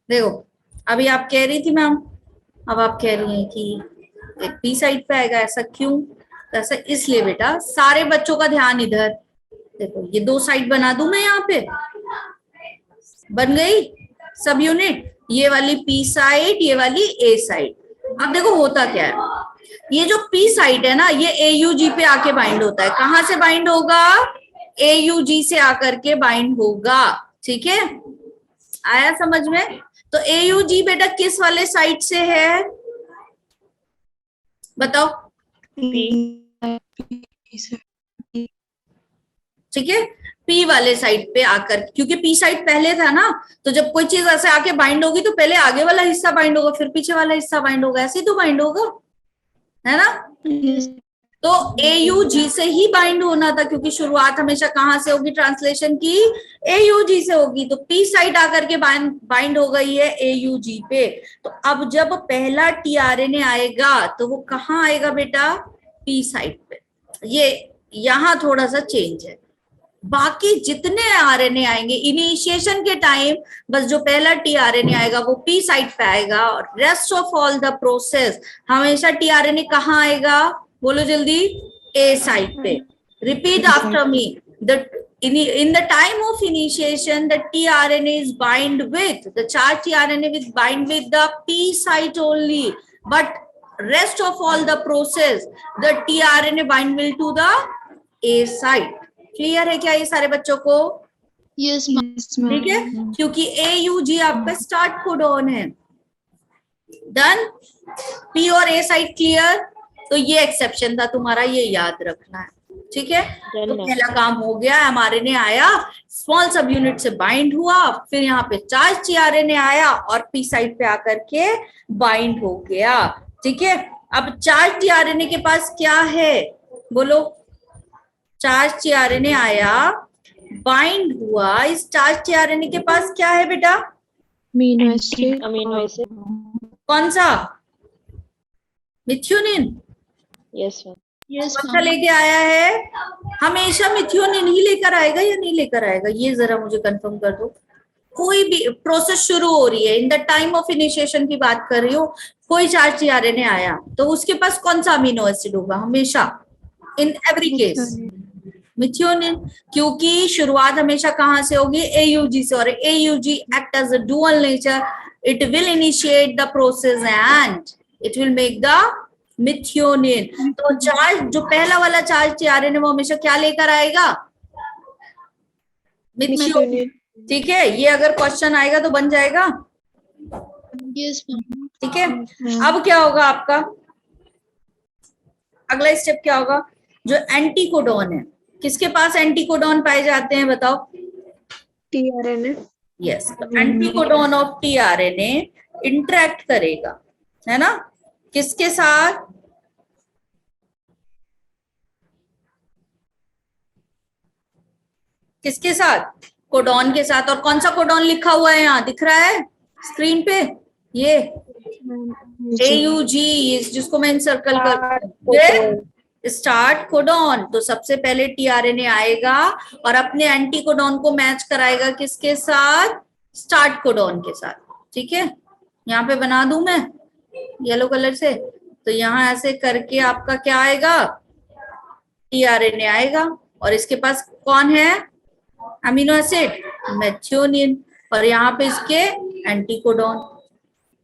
देखो अभी आप कह रही थी मैम, अब आप कह रही हैं कि एक पी साइड पे आएगा। ऐसा क्यों? तो ऐसा इसलिए बेटा, सारे बच्चों का ध्यान इधर देखो। ये दो साइड बना दूं मैं, यहाँ पे बन गई सब यूनिट। ये वाली पी साइड, ये वाली ए साइड। अब देखो होता क्या है, ये जो पी साइड है ना, ये AUG पे आके बाइंड होता है। कहाँ से बाइंड होगा? AUG से आकर के बाइंड होगा। ठीक है, आया समझ में? तो AUG बेटा किस वाले साइड से है बताओ? ठीक है, पी वाले साइड पे आकर, क्योंकि पी साइड पहले था ना, तो जब कोई चीज ऐसे आके बाइंड होगी तो पहले आगे वाला हिस्सा बाइंड होगा, फिर पीछे वाला हिस्सा बाइंड होगा, ऐसे ही तो बाइंड होगा, है ना। Yes. तो AUG से ही बाइंड होना था, क्योंकि शुरुआत हमेशा कहाँ से होगी ट्रांसलेशन की, AUG से होगी। तो पी साइड आकर के बाइंड हो गई है AUG पे। तो अब जब पहला tRNA आएगा तो वो कहाँ आएगा बेटा, पी साइड पे। ये यहाँ थोड़ा सा चेंज है। बाकी जितने RNA आएंगे इनिशिएशन के टाइम, बस जो पहला tRNA आएगा वो पी साइड पे आएगा, और rest of all the process हमेशा tRNA कहाँ आएगा, बोलो जल्दी, ए साइड पे। Repeat after me, in the time of initiation the tRNA is bind with the charged tRNA will bind with the P site only, but rest of all the process the tRNA bind will to the A site। Clear है क्या ये सारे बच्चों को? Yes, ma'am. Yes, ma'am. ठीक है, क्योंकि AUG आपका स्टार्ट कोडॉन है। डन, पी और ए साइड क्लियर। तो ये एक्सेप्शन था तुम्हारा, ये याद रखना है, ठीक है। तो पहला काम हो गया, mRNA आया, स्मॉल सब यूनिट से बाइंड हुआ, फिर यहाँ पे चार्ज tRNA आया और पी साइड पे आकर के बाइंड हो गया, ठीक है। अब चार्ज tRNA के पास क्या है, बोलो, चार्ज tRNA आया, बाइंड हुआ, इस चार्ज tRNA के पास क्या है बेटा, Amino acid. Amino acid. कौन सा, मिथ्योनिन। Yes ma'am. Yes, कौन सा ma'am. लेके आया है, हमेशा मिथ्योनिन ही लेकर आएगा या नहीं लेकर आएगा, ये जरा मुझे कंफर्म कर दो। कोई भी प्रोसेस शुरू हो रही है, in the time of initiation की बात कर रही हो, कोई चार्ज tRNA आया तो उसके पास कौन सा अमीनो एसिड होगा हमेशा, इन एवरी केस मिथ्योनिन, क्योंकि शुरुआत हमेशा कहां से होगी, AUG से, और AUG act as a dual nature, it will initiate the process and it will make the methionine. तो चार्ज, जो पहला वाला चार्ज tRNA वो हमेशा क्या लेकर आएगा, मिथ्योनिन, ठीक है। ये अगर क्वेश्चन आएगा तो बन जाएगा, Yes, ma'am. ठीक है। अब क्या होगा आपका अगला स्टेप, क्या होगा, जो एंटीकोडॉन है, किसके पास एंटीकोडॉन पाए जाते हैं बताओ, tRNA. Yes, anticodon of tRNA interact करेगा, है ना, किसके साथ, किसके साथ, कोडॉन के साथ। और कौन सा कोडॉन लिखा हुआ है यहाँ, दिख रहा है स्क्रीन पे, ये AUG, जिसको मैं सर्कल कर, स्टार्ट कोडॉन। तो सबसे पहले tRNA आएगा और अपने एंटीकोडॉन को मैच कराएगा किसके साथ, स्टार्ट कोडॉन के साथ, ठीक है। यहाँ पे बना दूं मैं येलो कलर से, तो यहाँ ऐसे करके आपका क्या आएगा, tRNA आएगा, और इसके पास कौन है, अमीनो एसिड मेथियोनिन, और यहाँ पे इसके एंटीकोडॉन।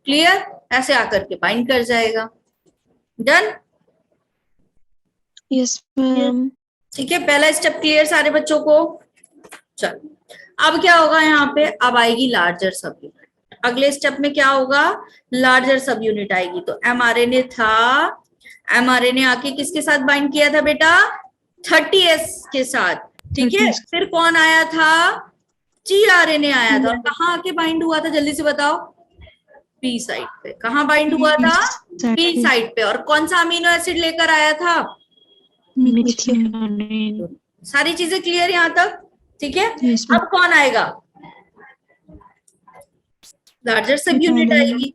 क्लियर, ऐसे आकर के बाइंड कर जाएगा। Done, Yes, ma'am. ठीक है, पहला स्टेप क्लियर सारे बच्चों को। चलो अब क्या होगा यहाँ पे, अब आएगी लार्जर सब यूनिट। अगले स्टेप में क्या होगा, लार्जर सब यूनिट आएगी। तो mRNA था, mRNA आके किसके साथ बाइंड किया था बेटा, 30S के साथ, ठीक है। 30S। फिर कौन आया था, tRNA आया था, और कहाँ आके बाइंड हुआ था, जल्दी से बताओ, पी साइड पे। कहाँ बाइंड हुआ था, पी साइड पे। और कौन सा अमीनो एसिड लेकर आया था, Methionine. सारी चीजें क्लियर यहाँ तक, ठीक है। Yes, ma'am. अब कौन आएगा, लार्जर सब यूनिट आएगी।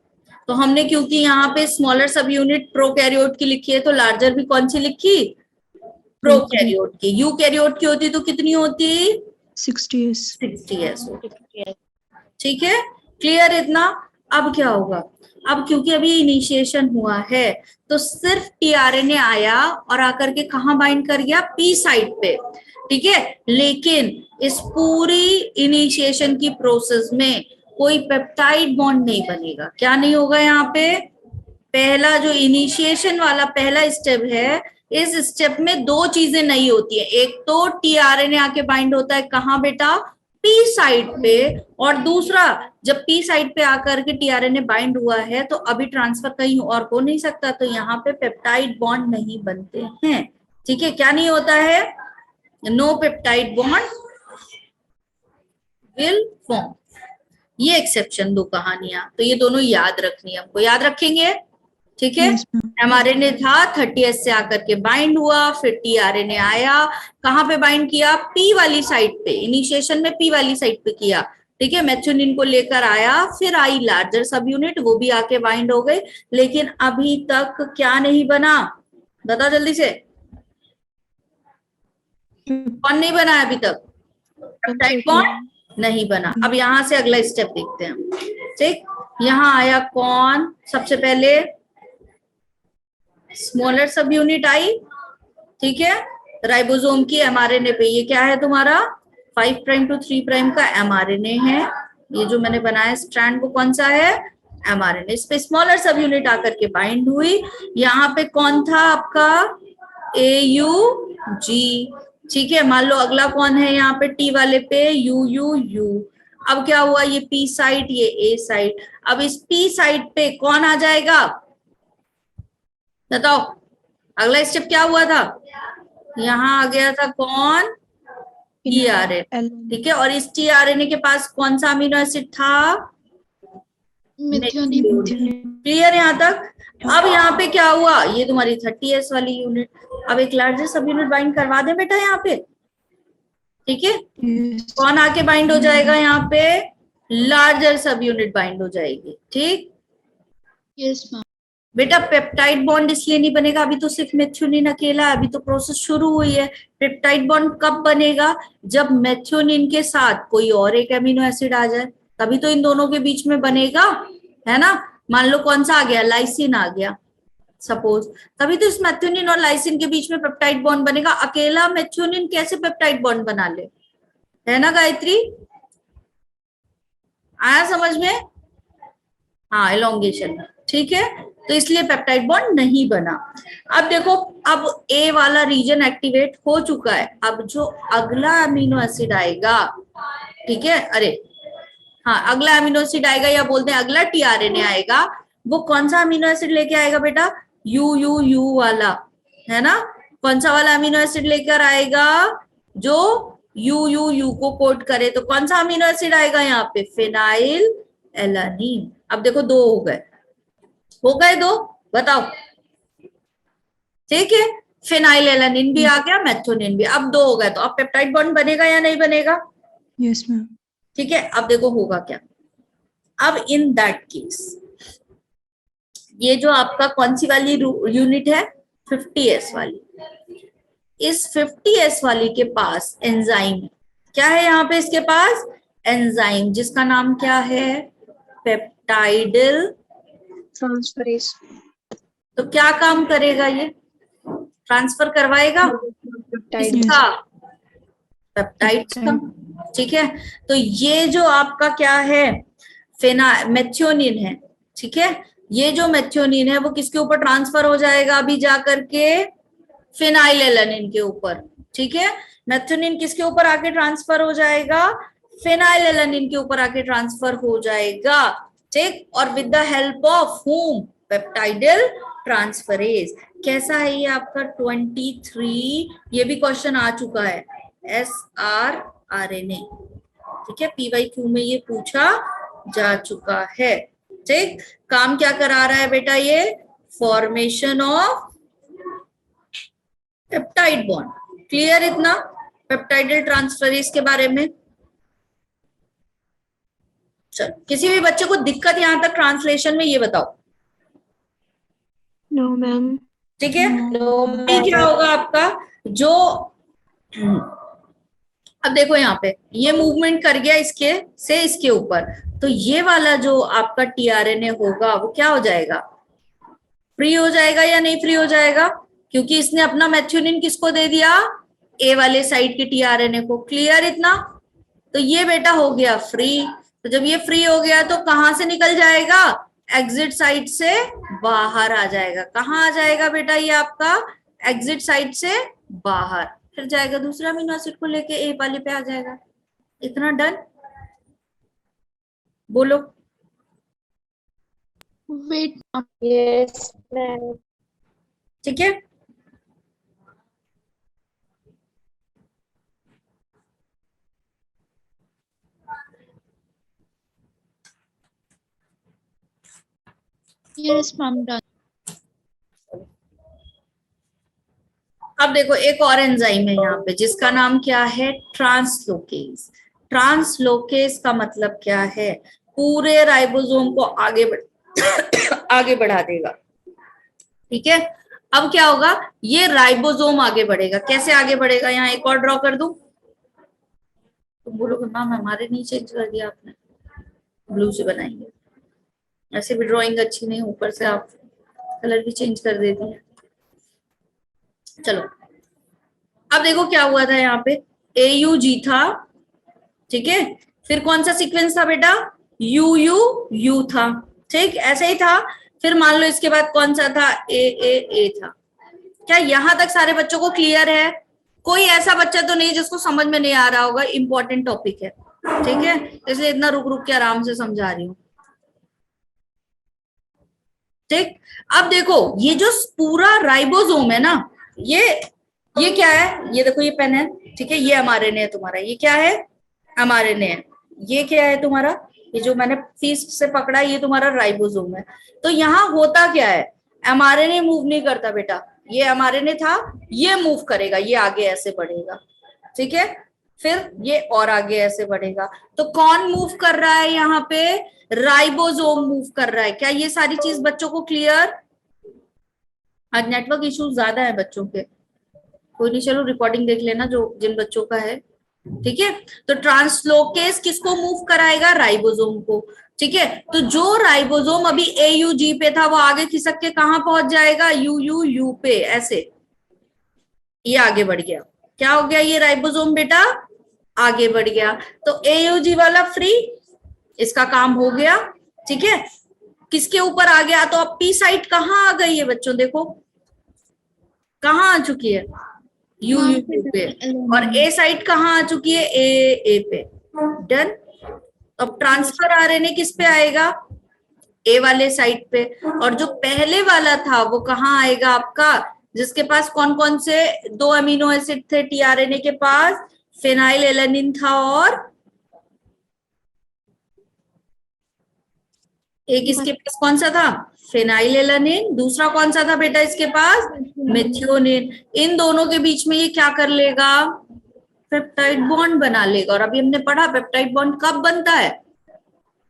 तो हमने क्योंकि यहाँ पे स्मॉलर सब यूनिट प्रोकैरियोट की लिखी है, तो लार्जर भी कौन सी लिखी, प्रोकैरियोट की। यूकैरियोट की होती तो कितनी होती, 60S. 60S होती, ठीक है। क्लियर इतना। अब क्या होगा, अब क्योंकि अभी इनिशिएशन हुआ है तो सिर्फ tRNA आया और आकर के कहाँ बाइंड कर गया, पी साइड पे, ठीक है। लेकिन इस पूरी इनिशिएशन की प्रोसेस में कोई पेप्टाइड बॉन्ड नहीं बनेगा। क्या नहीं होगा यहाँ पे, पहला जो इनिशिएशन वाला पहला स्टेप है, इस स्टेप में दो चीजें नहीं होती है। एक तो tRNA आके बाइंड होता है कहाँ बेटा, पी साइड पे, और दूसरा जब पी साइड पे आकर के tRNA बाइंड हुआ है तो अभी ट्रांसफर कहीं और हो नहीं सकता, तो यहाँ पे पेप्टाइड बॉन्ड नहीं बनते हैं, ठीक है। क्या नहीं होता है, no peptide bond will form. ये एक्सेप्शन दो कहानियां, तो ये दोनों याद रखनी है हमको, याद रखेंगे, ठीक है। Yes, ma'am. mRNA था 30S से आकर के बाइंड हुआ, फिर tRNA आया, कहाँ पे बाइंड किया, P वाली साइड पे, इनिशिएशन में P वाली साइड पे किया, ठीक है। मेथियोनिन को लेकर आया, फिर आई लार्जर सब यूनिट, वो भी आके बाइंड हो गई, लेकिन अभी तक क्या नहीं बना, बताओ जल्दी से, कौन नहीं बना है अभी तक, पेप्टाइड बॉन्ड नहीं बना। अब यहां से अगला स्टेप देखते हैं हम, ठीक। यहां आया कौन, सबसे पहले स्मॉलर सब यूनिट आई, ठीक है, राइबोसोम की एमआरएनए पे। ये क्या है तुम्हारा 5 प्राइम टू 3 प्राइम का एमआरएनए है। ये जो मैंने बनाया स्ट्रैंड वो कौन सा है, एमआरएनए। इस पे स्मॉलर सब यूनिट आकर के बाइंड हुई। यहाँ पे कौन था आपका AUG, ठीक है। मान लो अगला कौन है यहाँ पे टी वाले पे UUU। अब क्या हुआ, ये पी साइट, ये ए साइट। अब इस पी साइट पे कौन आ जाएगा, बताओ अगला स्टेप क्या हुआ था, यहाँ आ गया था कौन, tRNA, ठीक है। और इस tRNA के पास कौन सा अमीनो एसिड था, मेथियोनिन। क्लियर यहाँ तक। अब यहाँ पे क्या हुआ, ये तुम्हारी 30S वाली यूनिट, अब एक लार्जर सब यूनिट बाइंड करवा दे बेटा यहाँ पे, ठीक है। Yes. कौन आके बाइंड हो जाएगा यहाँ पे, लार्जर सब यूनिट बाइंड हो जाएगी, ठीक। Yes ma'am. बेटा पेप्टाइड बॉन्ड इसलिए नहीं बनेगा, अभी तो सिर्फ मेथियोनिन अकेला है, अभी तो प्रोसेस शुरू हुई है। पेप्टाइड बॉन्ड कब बनेगा, जब मेथियोनिन के साथ कोई और एक एमिनो एसिड आ जाए, तभी तो इन दोनों के बीच में बनेगा, है ना। मान लो कौन सा आ गया, लाइसिन आ गया सपोज, तभी तो इस मेथियोनिन और लाइसिन के बीच में पेप्टाइड बॉन्ड बनेगा। अकेला मेथियोनिन कैसे पेप्टाइड बॉन्ड बना ले, है ना गायत्री, आया समझ में, हाँ एलोंगेशन, ठीक है। तो इसलिए पेप्टाइड बॉन्ड नहीं बना। अब देखो, अब ए वाला रीजन एक्टिवेट हो चुका है। अब जो अगला अमीनो एसिड आएगा, ठीक है, अरे हाँ अगला अमीनो एसिड आएगा, या बोलते हैं अगला tRNA आएगा, वो कौन सा अमीनो एसिड लेके आएगा बेटा, UUU वाला, है ना। कौन सा वाला अमीनो एसिड लेकर आएगा, जो UUU को कोड करे। तो कौन सा अमीनो एसिड आएगा यहाँ पे, फिनाइल एलानीन। अब देखो दो हो गए दो, बताओ, ठीक है। फिनाइल एलानीन भी आ गया, मेथियोनिन भी, अब दो हो गए। तो अब पेप्टाइड बॉन्ड बनेगा या नहीं बनेगा, Yes, ma'am. ठीक है। अब देखो होगा क्या, अब इन दैट केस ये जो आपका कौन सी वाली यूनिट है, 50S वाली, इस 50S वाली के पास एंजाइम क्या है, यहाँ पे इसके पास एंजाइम जिसका नाम क्या है, पेप्टाइडिल Transferase. तो क्या काम करेगा, ये ट्रांसफर करवाएगा Peptide. किसका, पेप्टाइड्स का, ठीक है। तो ये जो आपका क्या है, मेथियोनिन है, ठीक है। ये जो मेथियोनिन है वो किसके ऊपर ट्रांसफर हो जाएगा, अभी जाकर के फिनाइल एलानिन के ऊपर, ठीक है। मेथियोनिन किसके ऊपर आके ट्रांसफर हो जाएगा, फिनाइल एलानिन के ऊपर आके ट्रांसफर हो जाएगा, ठीक। और विद द हेल्प ऑफ हुम, पेप्टाइडिल ट्रांसफरेज। कैसा है ये आपका 23, ये भी क्वेश्चन आ चुका है, srRNA, ठीक है। PYQ में ये पूछा जा चुका है, ठीक। काम क्या करा रहा है बेटा, ये formation of peptide bond. Clear इतना पेप्टाइडिल ट्रांसफरेज के बारे में। चल किसी भी बच्चे को दिक्कत यहां तक ट्रांसलेशन में, ये बताओ, No, ma'am. ठीक है। नो ये क्या होगा आपका, जो अब देखो यहाँ पे ये मूवमेंट कर गया इसके से इसके ऊपर, तो ये वाला जो आपका tRNA होगा वो क्या हो जाएगा, फ्री हो जाएगा या नहीं फ्री हो जाएगा, क्योंकि इसने अपना मेथियोनिन किसको दे दिया, ए वाले साइड के tRNA को। क्लियर इतना, तो ये बेटा हो गया फ्री। तो जब ये फ्री हो गया तो कहां से निकल जाएगा, एग्जिट साइड से बाहर आ जाएगा। कहाँ आ जाएगा बेटा, ये आपका एग्जिट साइड से बाहर, फिर जाएगा दूसरा अमीनो एसिड को लेके ए वाले पे आ जाएगा। इतना डन, बोलो। Wait yes ma'am. ठीक है, Yes, ma'am. Done. अब देखो एक और एंजाइम है यहाँ पे जिसका नाम क्या है, ट्रांसलोकेज। ट्रांसलोकेज का मतलब क्या है, पूरे राइबोसोम को आगे बढ़ा देगा। ठीक है, अब क्या होगा, ये राइबोसोम आगे बढ़ेगा। कैसे आगे बढ़ेगा, यहाँ एक और ड्रॉ कर दूं। तुम बोलोगे मैम हमारे नहीं चेंज कर दिया आपने, ब्लू से बनाएंगे। ऐसे भी ड्राइंग अच्छी नहीं, ऊपर से आप कलर भी चेंज कर देती है। चलो अब देखो क्या हुआ था यहाँ पे, AUG था, ठीक है, फिर कौन सा सीक्वेंस था बेटा, UUU था, ठीक, ऐसे ही था। फिर मान लो इसके बाद कौन सा था, AAA था। क्या यहां तक सारे बच्चों को क्लियर है? कोई ऐसा बच्चा तो नहीं जिसको समझ में नहीं आ रहा होगा, इंपॉर्टेंट टॉपिक है, ठीक है, इसलिए इतना रुक रुक के आराम से समझा रही हूँ। ठीक, अब देखो ये जो पूरा राइबोसोम है ना, ये क्या है, ये देखो ये पेन है, ठीक है, ये mRNA है तुम्हारा, ये क्या है, mRNA है। ये क्या है तुम्हारा, ये जो मैंने पीस से पकड़ा ये तुम्हारा राइबोसोम है। तो यहाँ होता क्या है, mRNA मूव नहीं करता बेटा, ये mRNA था, ये मूव करेगा, ये आगे ऐसे बढ़ेगा, ठीक है, फिर ये और आगे ऐसे बढ़ेगा। तो कौन मूव कर रहा है यहाँ पे, राइबोसोम मूव कर रहा है। क्या ये सारी चीज बच्चों को क्लियर? आज नेटवर्क इश्यूज ज्यादा है बच्चों के, कोई नहीं, चलो रिकॉर्डिंग देख लेना जो जिन बच्चों का है, ठीक है। तो ट्रांसलोकेज किसको मूव कराएगा, राइबोसोम को, ठीक है। तो जो राइबोसोम अभी AUG पे था वो आगे खिसक के कहां पहुंच जाएगा, UUU पे, ऐसे ये आगे बढ़ गया। क्या हो गया, ये राइबोसोम बेटा आगे बढ़ गया। तो AUG वाला फ्री, इसका काम हो गया, ठीक है। किसके ऊपर आ गया, तो अब P साइट कहाँ आ गई है बच्चों, देखो कहाँ आ चुकी है, UUU पे, और A साइट कहाँ आ चुकी है, AA पे। डन। अब ट्रांसफर RNA किस पे आएगा, A वाले साइट पे, और जो पहले वाला था वो कहाँ आएगा आपका, जिसके पास कौन कौन से 2 अमीनो एसिड थे tRNA के पास, फेनाइलएलेनिन था और एक इसके पास कौन सा था, फेनाइलएलेनिन, दूसरा कौन सा था बेटा इसके पास, मेथियोनिन। इन दोनों के बीच में ये क्या कर लेगा, पेप्टाइड बॉन्ड बना लेगा। और अभी हमने पढ़ा पेप्टाइड बॉन्ड कब बनता है,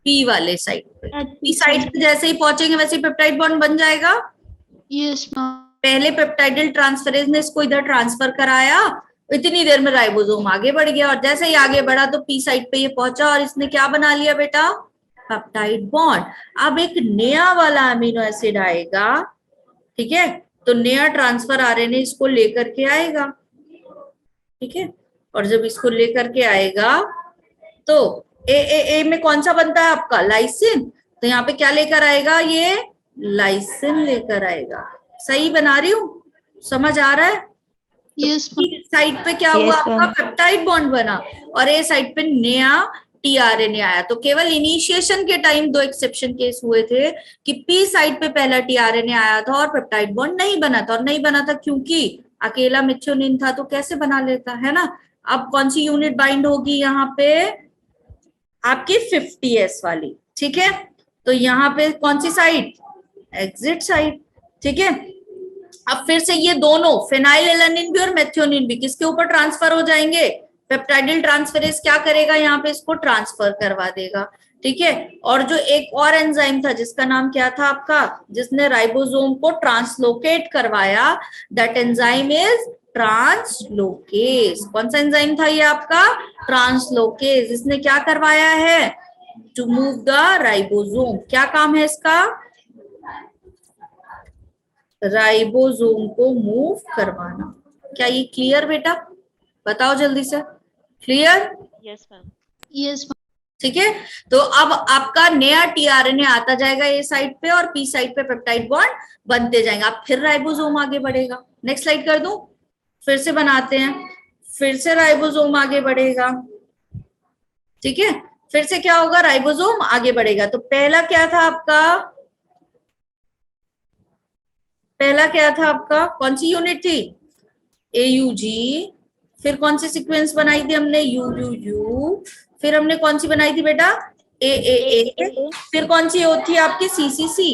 P वाले साइड पे। P साइड पे जैसे ही पहुंचेंगे वैसे ही पेप्टाइड बॉन्ड बन जाएगा। Yes, ma'am. पहले पेप्टाइडल ट्रांसफरेज ने इसको इधर ट्रांसफर कराया, इतनी देर में राइबोसोम आगे बढ़ गया, और जैसे ही आगे बढ़ा तो P साइड पे ये पहुंचा और इसने क्या बना लिया बेटा, पेप्टाइड बॉन्ड। अब एक नया वाला अमीनो एसिड आएगा, ठीक है, तो नया ट्रांसफर RNA इसको लेकर के आएगा, ठीक है। और जब इसको लेकर के आएगा तो AAA में कौन सा बनता है आपका, लाइसिन। तो यहाँ पे क्या लेकर आएगा, ये लाइसिन लेकर आएगा। सही बना रही हूँ, समझ आ रहा है? Yes, ma'am. साइड पे क्या हुआ आपका, पेप्टाइड बॉन्ड बना, और A साइड पे नया tRNA आया। तो केवल इनिशिएशन के टाइम 2 एक्सेप्शन केस हुए थे कि P साइड पे पहला tRNA आया था और पेप्टाइड बॉन्ड नहीं बना था, और नहीं बना था क्योंकि अकेला मेथियोनिन था, तो कैसे बना लेता है ना। अब कौन सी यूनिट बाइंड होगी यहाँ पे, आपकी 50S वाली, ठीक है। तो यहाँ पे कौन सी साइड, एग्जिट साइड, ठीक है। अब फिर से ये दोनों फेनाइलएलेनिन भी और मेथियोनिन भी किसके ऊपर ट्रांसफर हो जाएंगे, पेप्टाइडल ट्रांसफरेज क्या करेगा, यहाँ पे इसको ट्रांसफर करवा देगा, ठीक है। और जो एक और एंजाइम था जिसका नाम क्या था आपका, जिसने राइबोसोम को ट्रांसलोकेट करवाया, दैट एंजाइम इज ट्रांसलोकेज। कौन सा एंजाइम था ये आपका, ट्रांसलोकेज। इसने क्या करवाया है, टू मूव द राइबोसोम। क्या काम है इसका, राइबोसोम को मूव करवाना। क्या ये क्लियर बेटा, बताओ जल्दी से, clear? Yes ma'am. Yes, ma'am. ठीक है। तो अब आपका नया tRNA आता जाएगा A साइड पे, और P साइड पे पेप्टाइड बॉन्ड बनते जाएंगे, अब फिर राइबोसोम आगे बढ़ेगा। नेक्स्ट स्लाइड कर दूं, फिर से बनाते हैं, फिर से राइबोसोम आगे बढ़ेगा, ठीक है। फिर से क्या होगा, राइबोसोम आगे बढ़ेगा। तो पहला क्या था आपका, पहला क्या था आपका, कौन सी यूनिट थी, AUG। फिर कौन सी सीक्वेंस बनाई थी हमने, UUU। फिर हमने कौन सी बनाई थी बेटा, AAA। फिर कौन सी थी आपकी, CCC,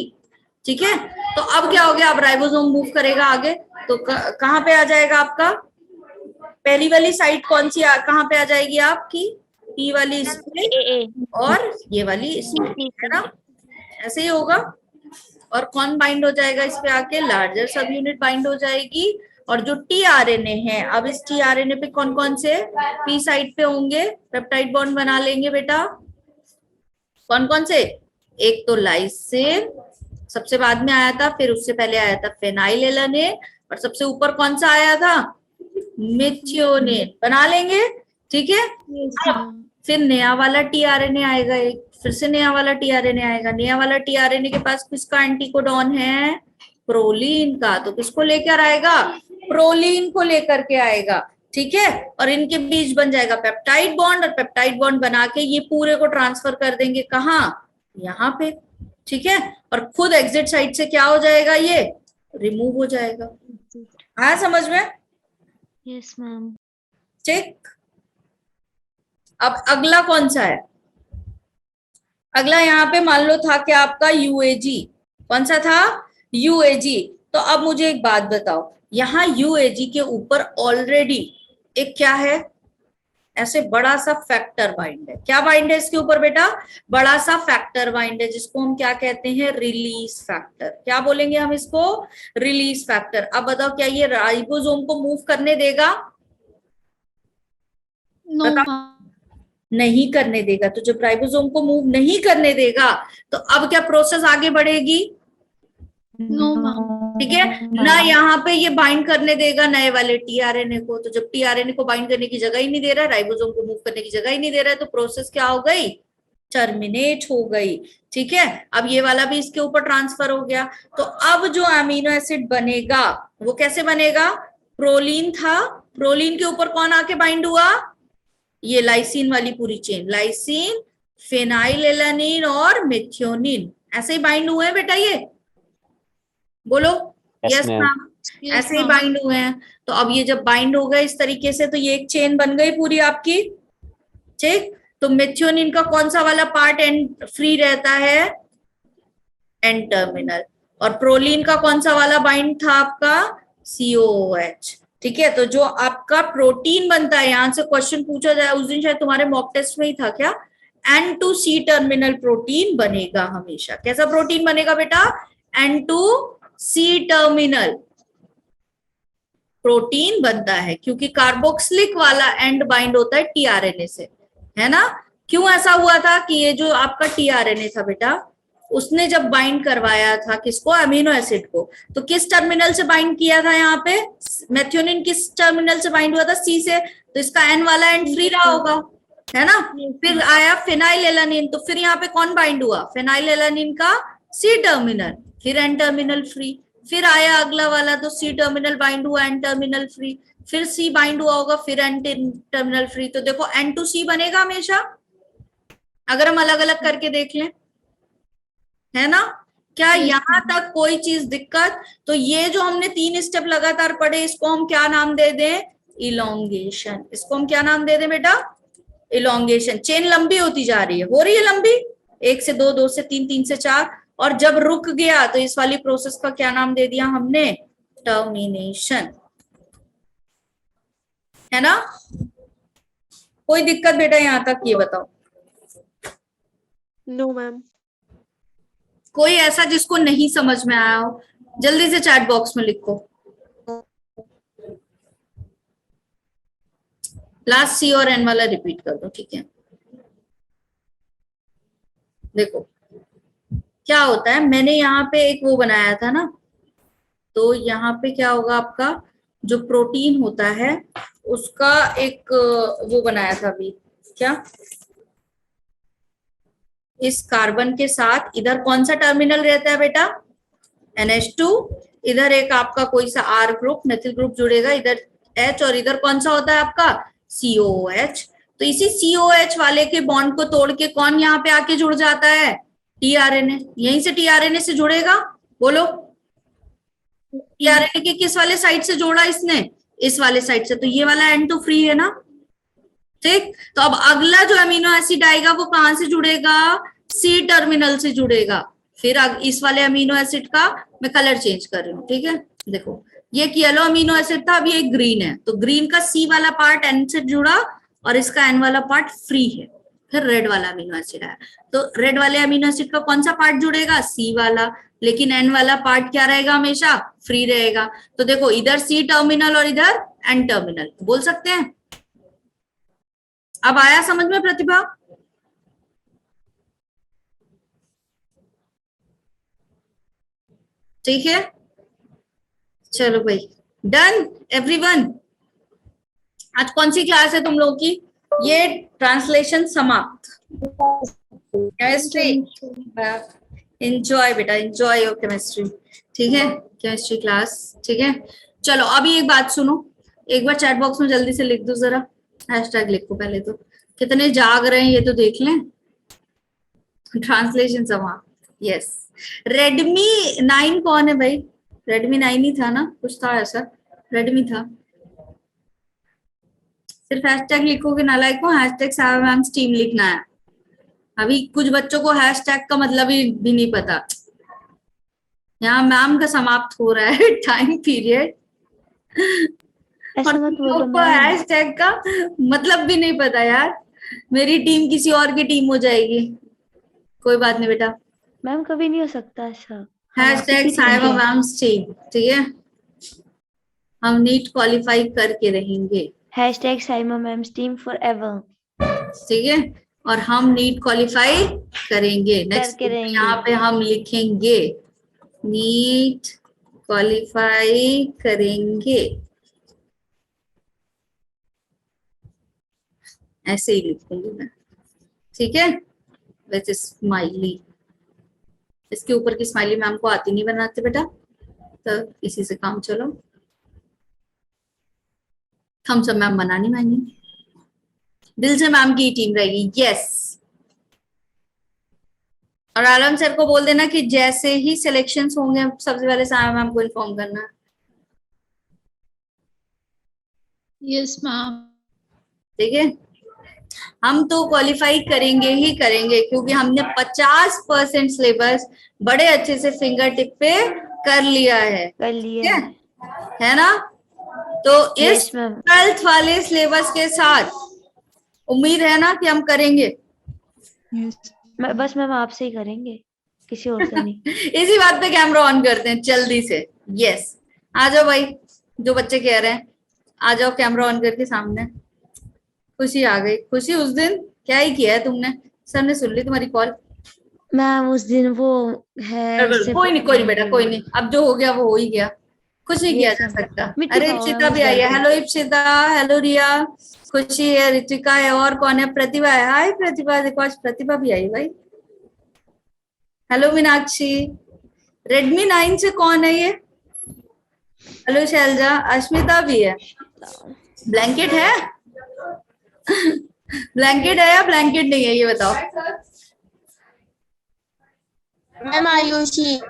ठीक है, तो अब क्या हो गया, अब राइबोसोम मूव करेगा आगे, तो कहाँ पे आ जाएगा आपका, पहली वाली साइट कौन सी कहाँ पे आ जाएगी आपकी, ई वाली इसमें ए और ये वाली इसमें, है ना, ऐसे ही होगा। और कौन बाइंड हो जाएगा इस पे आके, लार्जर सब यूनिट बाइंड हो जाएगी। और जो टीआरएनए है, अब इस टीआरएनए पे कौन कौन से पी साइड पे होंगे, पेप्टाइड बॉन्ड बना लेंगे बेटा, कौन कौन से, एक तो लाइसिन सबसे बाद में आया था, फिर उससे पहले आया था फेनाइलएलानिन, और सबसे ऊपर कौन सा आया था, मेथियोनिन, बना लेंगे। ठीक है, अब फिर नया वाला टीआरएनए आएगा, एक फिर से नया वाला टीआरएनए आएगा, नया वाला टीआरएनए के पास किसका एंटीकोडॉन है, प्रोलीन का, तो किसको लेकर आएगा, प्रोलीन को लेकर के आएगा। ठीक है, और इनके बीच बन जाएगा पेप्टाइड बॉन्ड, और पेप्टाइड बॉन्ड बना के ये पूरे को ट्रांसफर कर देंगे कहाँ, यहाँ पे। ठीक है, और खुद एग्जिट साइड से क्या हो जाएगा, ये रिमूव हो जाएगा। आया समझ में? Yes ma'am. ठीक, अब अगला कौन सा है, अगला यहाँ पे मान लो था कि आपका यूएजी, कौन सा था, यूएजी। तो अब मुझे एक बात बताओ, यहाँ यूएजी के ऊपर ऑलरेडी एक क्या है, ऐसे बड़ा सा फैक्टर बाइंड है, क्या बाइंड है इसके ऊपर बेटा, बड़ा सा फैक्टर बाइंड है, जिसको हम क्या कहते हैं, रिलीज फैक्टर, क्या बोलेंगे हम इसको, रिलीज फैक्टर। अब बताओ क्या ये राइबोसोम को मूव करने देगा, नो नहीं करने देगा। तो जब राइबोसोम को मूव नहीं करने देगा तो अब क्या प्रोसेस आगे बढ़ेगी, नो मैम। ठीक है ना, यहाँ पे ये बाइंड करने देगा नए वाले टीआरएनए को, तो जब टीआरएनए को बाइंड करने की जगह ही नहीं दे रहा है, राइबोसोम को मूव करने की जगह ही नहीं दे रहा है, तो प्रोसेस क्या हो गई, टर्मिनेट हो गई। ठीक है, अब ये वाला भी इसके ऊपर ट्रांसफर हो गया। तो अब जो अमीनो एसिड बनेगा वो कैसे बनेगा, प्रोलीन था, प्रोलीन के ऊपर कौन आके बाइंड हुआ, ये लाइसिन वाली पूरी चेन, लाइसिन, फेनाइलएलानिन और मेथियोनिन, ऐसे ही बाइंड हुए हैं बेटा, ये बोलो यस मैम, ऐसे ही बाइंड हुए हैं। तो अब ये जब बाइंड हो गए इस तरीके से, तो ये एक चेन बन गई पूरी आपकी। ठीक, तो मेथियोनिन का कौन सा वाला पार्ट एंड फ्री रहता है, एंड टर्मिनल, और प्रोलीन का कौन सा वाला बाइंड था आपका, COOH। ठीक है, तो जो आपका प्रोटीन बनता है, यहां से क्वेश्चन पूछा जाए, उस दिन शायद तुम्हारे मॉक टेस्ट में ही था क्या, N2C टर्मिनल प्रोटीन बनेगा हमेशा। कैसा प्रोटीन बनेगा बेटा, N2C टर्मिनल प्रोटीन बनता है, क्योंकि कार्बोक्सिलिक वाला एंड बाइंड होता है टीआरएनए से, है ना। क्यों ऐसा हुआ था कि ये जो आपका टीआरएनए था बेटा, उसने जब बाइंड करवाया था किसको, अमीनो एसिड को, तो किस टर्मिनल से बाइंड किया था, यहाँ पे मेथियोनिन किस टर्मिनल से बाइंड हुआ था, C से, तो इसका N वाला एंड फ्री रहा होगा, है ना। फिर आया फेनाइलएलानिन, तो फिर यहाँ पे कौन बाइंड हुआ, फेनाइलएलानिन का C टर्मिनल, फिर N टर्मिनल फ्री, फिर आया अगला वाला, तो C टर्मिनल बाइंड हुआ, N टर्मिनल फ्री, फिर C बाइंड हुआ होगा, फिर N टर्मिनल फ्री। तो देखो N2C बनेगा हमेशा, अगर हम अलग अलग करके देख लें, है ना। क्या यहाँ तक कोई चीज दिक्कत, तो ये जो हमने 3 स्टेप लगातार पढ़े, इसको हम क्या नाम दे दें, इलोंगेशन। इसको हम क्या नाम दे दें बेटा, इलोंगेशन। चेन लंबी होती जा रही है, हो रही है लंबी, 1 से 2, 2 से 3, 3 से 4, और जब रुक गया तो इस वाली प्रोसेस का क्या नाम दे दिया हमने, टर्मिनेशन, है ना। कोई दिक्कत बेटा यहाँ तक, ये बताओ, नो मैम। कोई ऐसा जिसको नहीं समझ में आया हो, जल्दी से चैट बॉक्स में लिखो। लास्ट C और N वाला रिपीट कर दो, ठीक है। देखो क्या होता है, मैंने यहाँ पे एक वो बनाया था ना, तो यहाँ पे क्या होगा, आपका जो प्रोटीन होता है उसका एक वो बनाया था अभी, क्या, इस कार्बन के साथ इधर कौन सा टर्मिनल रहता है बेटा, NH2, इधर एक आपका कोई सा R ग्रुप, मेथिल ग्रुप जुड़ेगा, इधर H, और इधर कौन सा होता है आपका COOH। तो इसी COOH वाले के बॉन्ड को तोड़ के कौन यहाँ पे आके जुड़ जाता है, टीआरएनए, यहीं से टीआरएनए से जुड़ेगा, बोलो टीआरएनए के किस वाले साइड से जोड़ा इसने, इस वाले साइड से, तो ये वाला एंड तो फ्री है ना। ठीक, तो अब अगला जो अमीनो एसिड आएगा वो कहां से जुड़ेगा, C टर्मिनल से जुड़ेगा, फिर इस वाले अमीनो एसिड का मैं कलर चेंज कर रही हूँ, ठीक है। देखो ये एक येलो अमीनो एसिड था, अभी एक ग्रीन है, तो ग्रीन का सी वाला पार्ट एन से जुड़ा और इसका एन वाला पार्ट फ्री है। फिर रेड वाला अमीनो एसिड आया, तो रेड वाले अमीनो एसिड का कौन सा पार्ट जुड़ेगा, सी वाला, लेकिन एन वाला पार्ट क्या रहेगा, हमेशा फ्री रहेगा। तो देखो इधर सी टर्मिनल और इधर एन टर्मिनल, बोल सकते हैं। अब आया समझ में प्रतिभा? ठीक है, चलो भाई, डन एवरीवन। आज कौन सी क्लास है तुम लोगों की? ये ट्रांसलेशन समाप्त। केमिस्ट्री, एंजॉय बेटा, एंजॉय योर केमिस्ट्री, ठीक है, केमिस्ट्री क्लास, ठीक है। चलो अभी एक बात सुनो, एक बार चैट बॉक्स में जल्दी से लिख दो जरा, हैशटैग लिखो पहले तो, कितने जाग रहे हैं ये तो देख लें। ट्रांसलेशन समाप्त, यस। रेडमी 9 कौन है भाई? रेडमी 9 ही था ना, कुछ था ऐसा, रेडमी था। सिर्फ हैशटैग लिखोगे नालायक, हैशटैग सावा मैम्स टीम लिखना है। अभी कुछ बच्चों को हैशटैग का मतलब ही भी नहीं पता। यहाँ मैम का समाप्त हो रहा है टाइम पीरियड, ऐसा मत बोलो और मैम। हैशटैग का मतलब भी नहीं पता यार। मेरी टीम किसी और की टीम हो जाएगी। कोई बात नहीं बेटा, मैम कभी नहीं हो सकता ऐसा। हैशटैग साइमा मैम्स टीम, ठीक है, हम नीट क्वालिफाई करके रहेंगे, hashtag Saima ma'am's team for ever. ठीक है, और हम नीट क्वालिफाई करेंगे। नेक्स्ट करके रहेंगे। यहाँ पे हम लिखेंगे नीट क्वालिफाई करेंगे, ऐसे ही लिखूंगी मैं, ठीक है, विथ स्माइली। इसके ऊपर की स्माइली मैम को आती नहीं बनाते बेटा, तो इसी से काम चलो। हम सब मैम बनानी मांगी, दिल से मैम की टीम रहेगी, यस। और आलम सर को बोल देना कि जैसे ही सिलेक्शंस होंगे सबसे पहले सारा मैम को इन्फॉर्म करना है, यस मैम। ठीक है। हम तो क्वालिफाई करेंगे ही करेंगे, क्योंकि हमने 50% सिलेबस बड़े अच्छे से फिंगर टिप पे कर लिया है, कर लिया है ना। तो इस यस मैम। 12th वाले सिलेबस के साथ उम्मीद है ना कि हम करेंगे। बस मैम आपसे ही करेंगे, किसी और से नहीं। इसी बात पे कैमरा ऑन करते हैं जल्दी से, यस। आ जाओ भाई, जो बच्चे कह रहे हैं आ जाओ, कैमरा ऑन करके सामने। खुशी आ गई। खुशी उस दिन क्या ही किया है तुमने, सर ने सुन ली तुम्हारी कॉल। मैम उस दिन वो है कोई नहीं बेटा, कोई नहीं, अब जो हो गया वो हो ही गया, कुछ नहीं किया जा सकता। अरे इप्सिता भी आई है, हेलो इप्सिता, हेलो रिया, खुशी है, ऋतिका है, और कौन है, प्रतिभा है, हाय प्रतिभा, देखो आज प्रतिभा भी आई भाई। हेलो मीनाक्षी, रेडमी 9 से कौन है ये? हेलो शैलजा, अश्मिता भी है। ब्लैंकेट है? ब्लैंकेट है या ब्लैंकेट नहीं है ये बताओ। मैम आयुषी।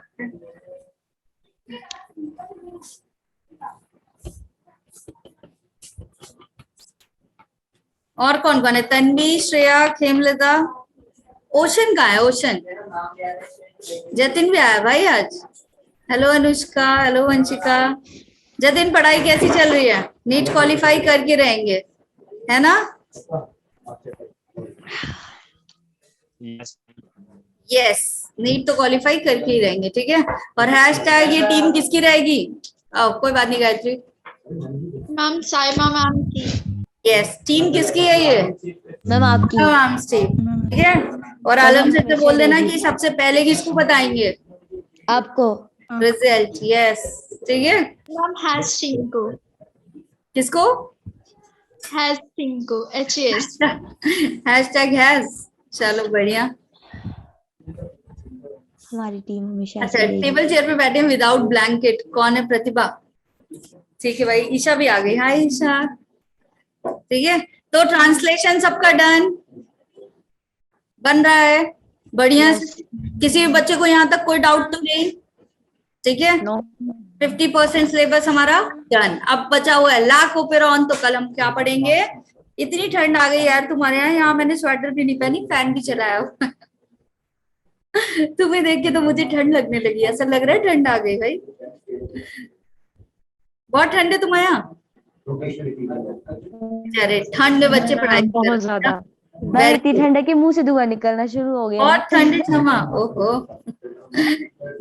और कौन कौन है? तन्वी, श्रेया, खेमलता, ओशन का है, ओशन। जतिन भी आया भाई आज। Hello Anushka, hello Vanshika. जतिन पढ़ाई कैसी चल रही है? नीट क्वालिफाई करके रहेंगे, है ना? यस, नीट तो क्वालिफाई करके ही रहेंगे, ठीक है। और हैशटैग ये टीम किसकी रहेगी? कोई बात नहीं गायत्री मैम, साइमा मैम की। यस, टीम किसकी है ये? मैम आपकी। मैम टीम, ठीक है। और आलम से बोल देना कि सबसे पहले किसको बताएंगे? आपको। रिजल्ट, यस, ठीक है। मैम हैज टीम को। किसको? हैज टीम को, HAS। हैशटैग हैज, चलो बढ़िया। हमारी टीम हमेशा अच्छा, टेबल चेयर पे बैठे हैं विदाउट ब्लैंकेट, कौन है? प्रतिभा, ठीक है भाई। ईशा भी आ गई, हाय ईशा, ठीक है। तो ट्रांसलेशन सबका डन बन रहा है बढ़िया से। किसी भी बच्चे को यहाँ तक कोई डाउट तो नहीं, ठीक है। 50% सिलेबस हमारा डन। अब बचा हुआ है लाख ओपेरॉन, तो कल हम क्या पढ़ेंगे? इतनी ठंड आ गई यार तुम्हारे यहाँ मैंने स्वेटर भी नहीं पहनी, फैन भी चलाया हुआ। तुम्हें देख के तो मुझे ठंड लगने लगी, ऐसा लग रहा है ठंड आ गई भाई। बहुत ठंड है तुम्हारे यहाँ? अरे ठंड में बच्चे पढ़ाई नहीं बहुत करते ज्यादा। ना। मैम इतनी ठंड है कि मुंह से धुआं निकलना शुरू हो गया बहुत ठंड है क्षमा, ओहो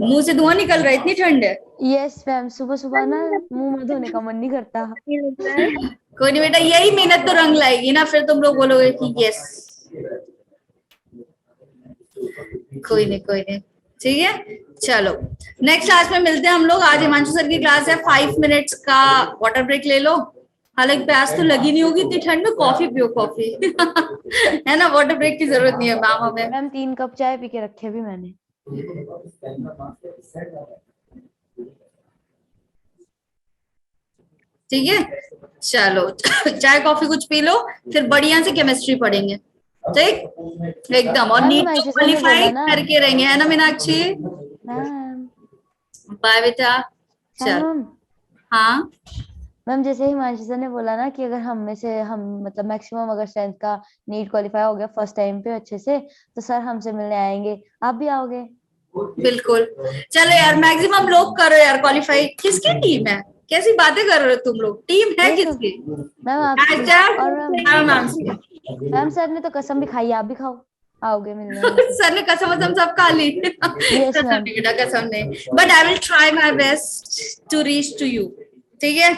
मुंह से धुआं निकल रहा है, इतनी ठंड है। यस मैम, सुबह सुबह ना मुंह में धोने का मन नहीं करता। कोई नहीं बेटा, यही मेहनत तो रंग लाएगी ना, फिर तुम लोग बोलोगे कि यस। कोई नहीं, ठीक है। चलो नेक्स्ट क्लास में मिलते हैं हम लोग। आज हिमांशु सर की क्लास है, 5 मिनट्स का वाटर ब्रेक ले लो। हालांकि प्यास तो लगी नहीं होगी इतनी ठंड में, कॉफी पियो कॉफी है ना, वाटर ब्रेक की जरूरत नहीं है मैम हमें। मैम 3 कप चाय पी के रखे भी मैंने। ठीक है चलो चाय कॉफी कुछ पी लो, फिर बढ़िया से केमिस्ट्री पढ़ेंगे, ठीक एकदम। और मैम, नीट हिमांशु तो सर ने क्वालिफाई बोला ना। करके रहेंगे, है ना मीनाक्षी? मैम बाय बेटा। चलो मैम हाँ मैम जैसे हिमांशु सर ने बोला ना कि अगर हम में से हम मतलब मैक्सिमम अगर स्ट्रेंथ का नीट क्वालिफाई हो गया फर्स्ट टाइम पे अच्छे से, तो सर हमसे मिलने आएंगे। आप भी आओगे? बिल्कुल। चलो यार मैक्सिमम लोग करो यार क्वालिफाई। किसकी टीम है, कैसी बातें कर रहे हो तुम लोग? टीम है ये तो- किसकी? मैम आपकी। अच्छा, और मैम मैम से। मैम सर ने तो कसम भी खाई, आप भी खाओ, आओगे मिलने हमसे। सर ने कसम वसम सब खा ली। Yes, कसम ma'am. नहीं बेटा, कसम नहीं, but I will try my best to reach to you, ठीक है।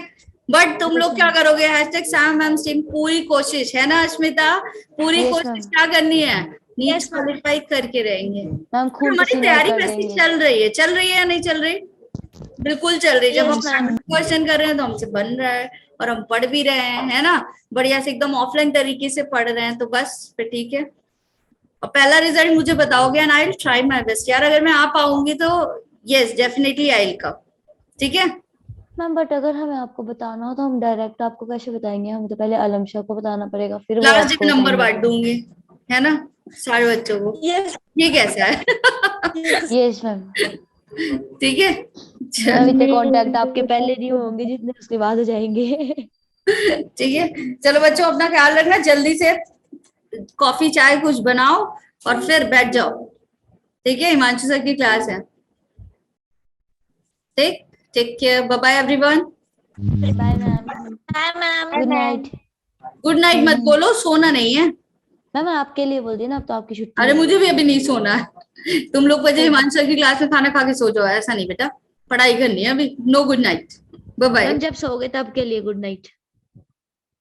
बट तुम लोग क्या करोगे? हैशटैग सैम मैम टीम, पूरी कोशिश है ना अश्मिता, पूरी Yes, कोशिश ma'am. क्या करनी है, नीट क्वालिफाई करके रहेंगे। मैम खून हमारी पसीना तैयारी कर वैसी देंगे। चल रही है या नहीं चल रही? बिल्कुल चल रही है। जब Yes, हम ma'am. क्वेश्चन कर रहे हैं तो हमसे बन रहा है और हम पढ़ भी रहे हैं, है ना, बढ़िया से एकदम ऑफलाइन तरीके से पढ़ रहे हैं, तो बस फिर ठीक है। और पहला रिजल्ट मुझे बताओगे and I will try my best यार। अगर मैं आ पाऊंगी तो yes definitely I will come, ठीक है। मैम बट अगर हमें आपको बताना हो तो हम डायरेक्ट आपको कैसे बताएंगे? हमें तो पहले अलमशा को बताना पड़ेगा, फिर वो लास्ट आपको डे नंबर बताएंगे। बांट दूंगी, है ना, सारे बच्चों को। ये कैसा है? Yes ma'am. ठीक है मैम इतने कांटेक्ट आपके पहले नहीं होंगे जितने उसके बाद हो जाएंगे। ठीक है चलो बच्चों, अपना ख्याल रखना, जल्दी से कॉफी चाय कुछ बनाओ और फिर बैठ जाओ, ठीक है। हिमांशु सर की क्लास है, ठीक। Take care, bye bye everyone. Bye ma'am. Hi, ma'am. Good night. Good night मत बोलो, सोना नहीं है। मैम आपके लिए बोल दी ना, अब तो आपकी छुट्टी अरे है। मुझे भी अभी नहीं सोना है। तुम लोग बजे हिमांशु सर की क्लास में खाना खा के सो जाओ, ऐसा नहीं बेटा, पढ़ाई करनी है अभी। No good night, bye bye. Ma'am जब सोओगे तब के लिए गुड नाइट।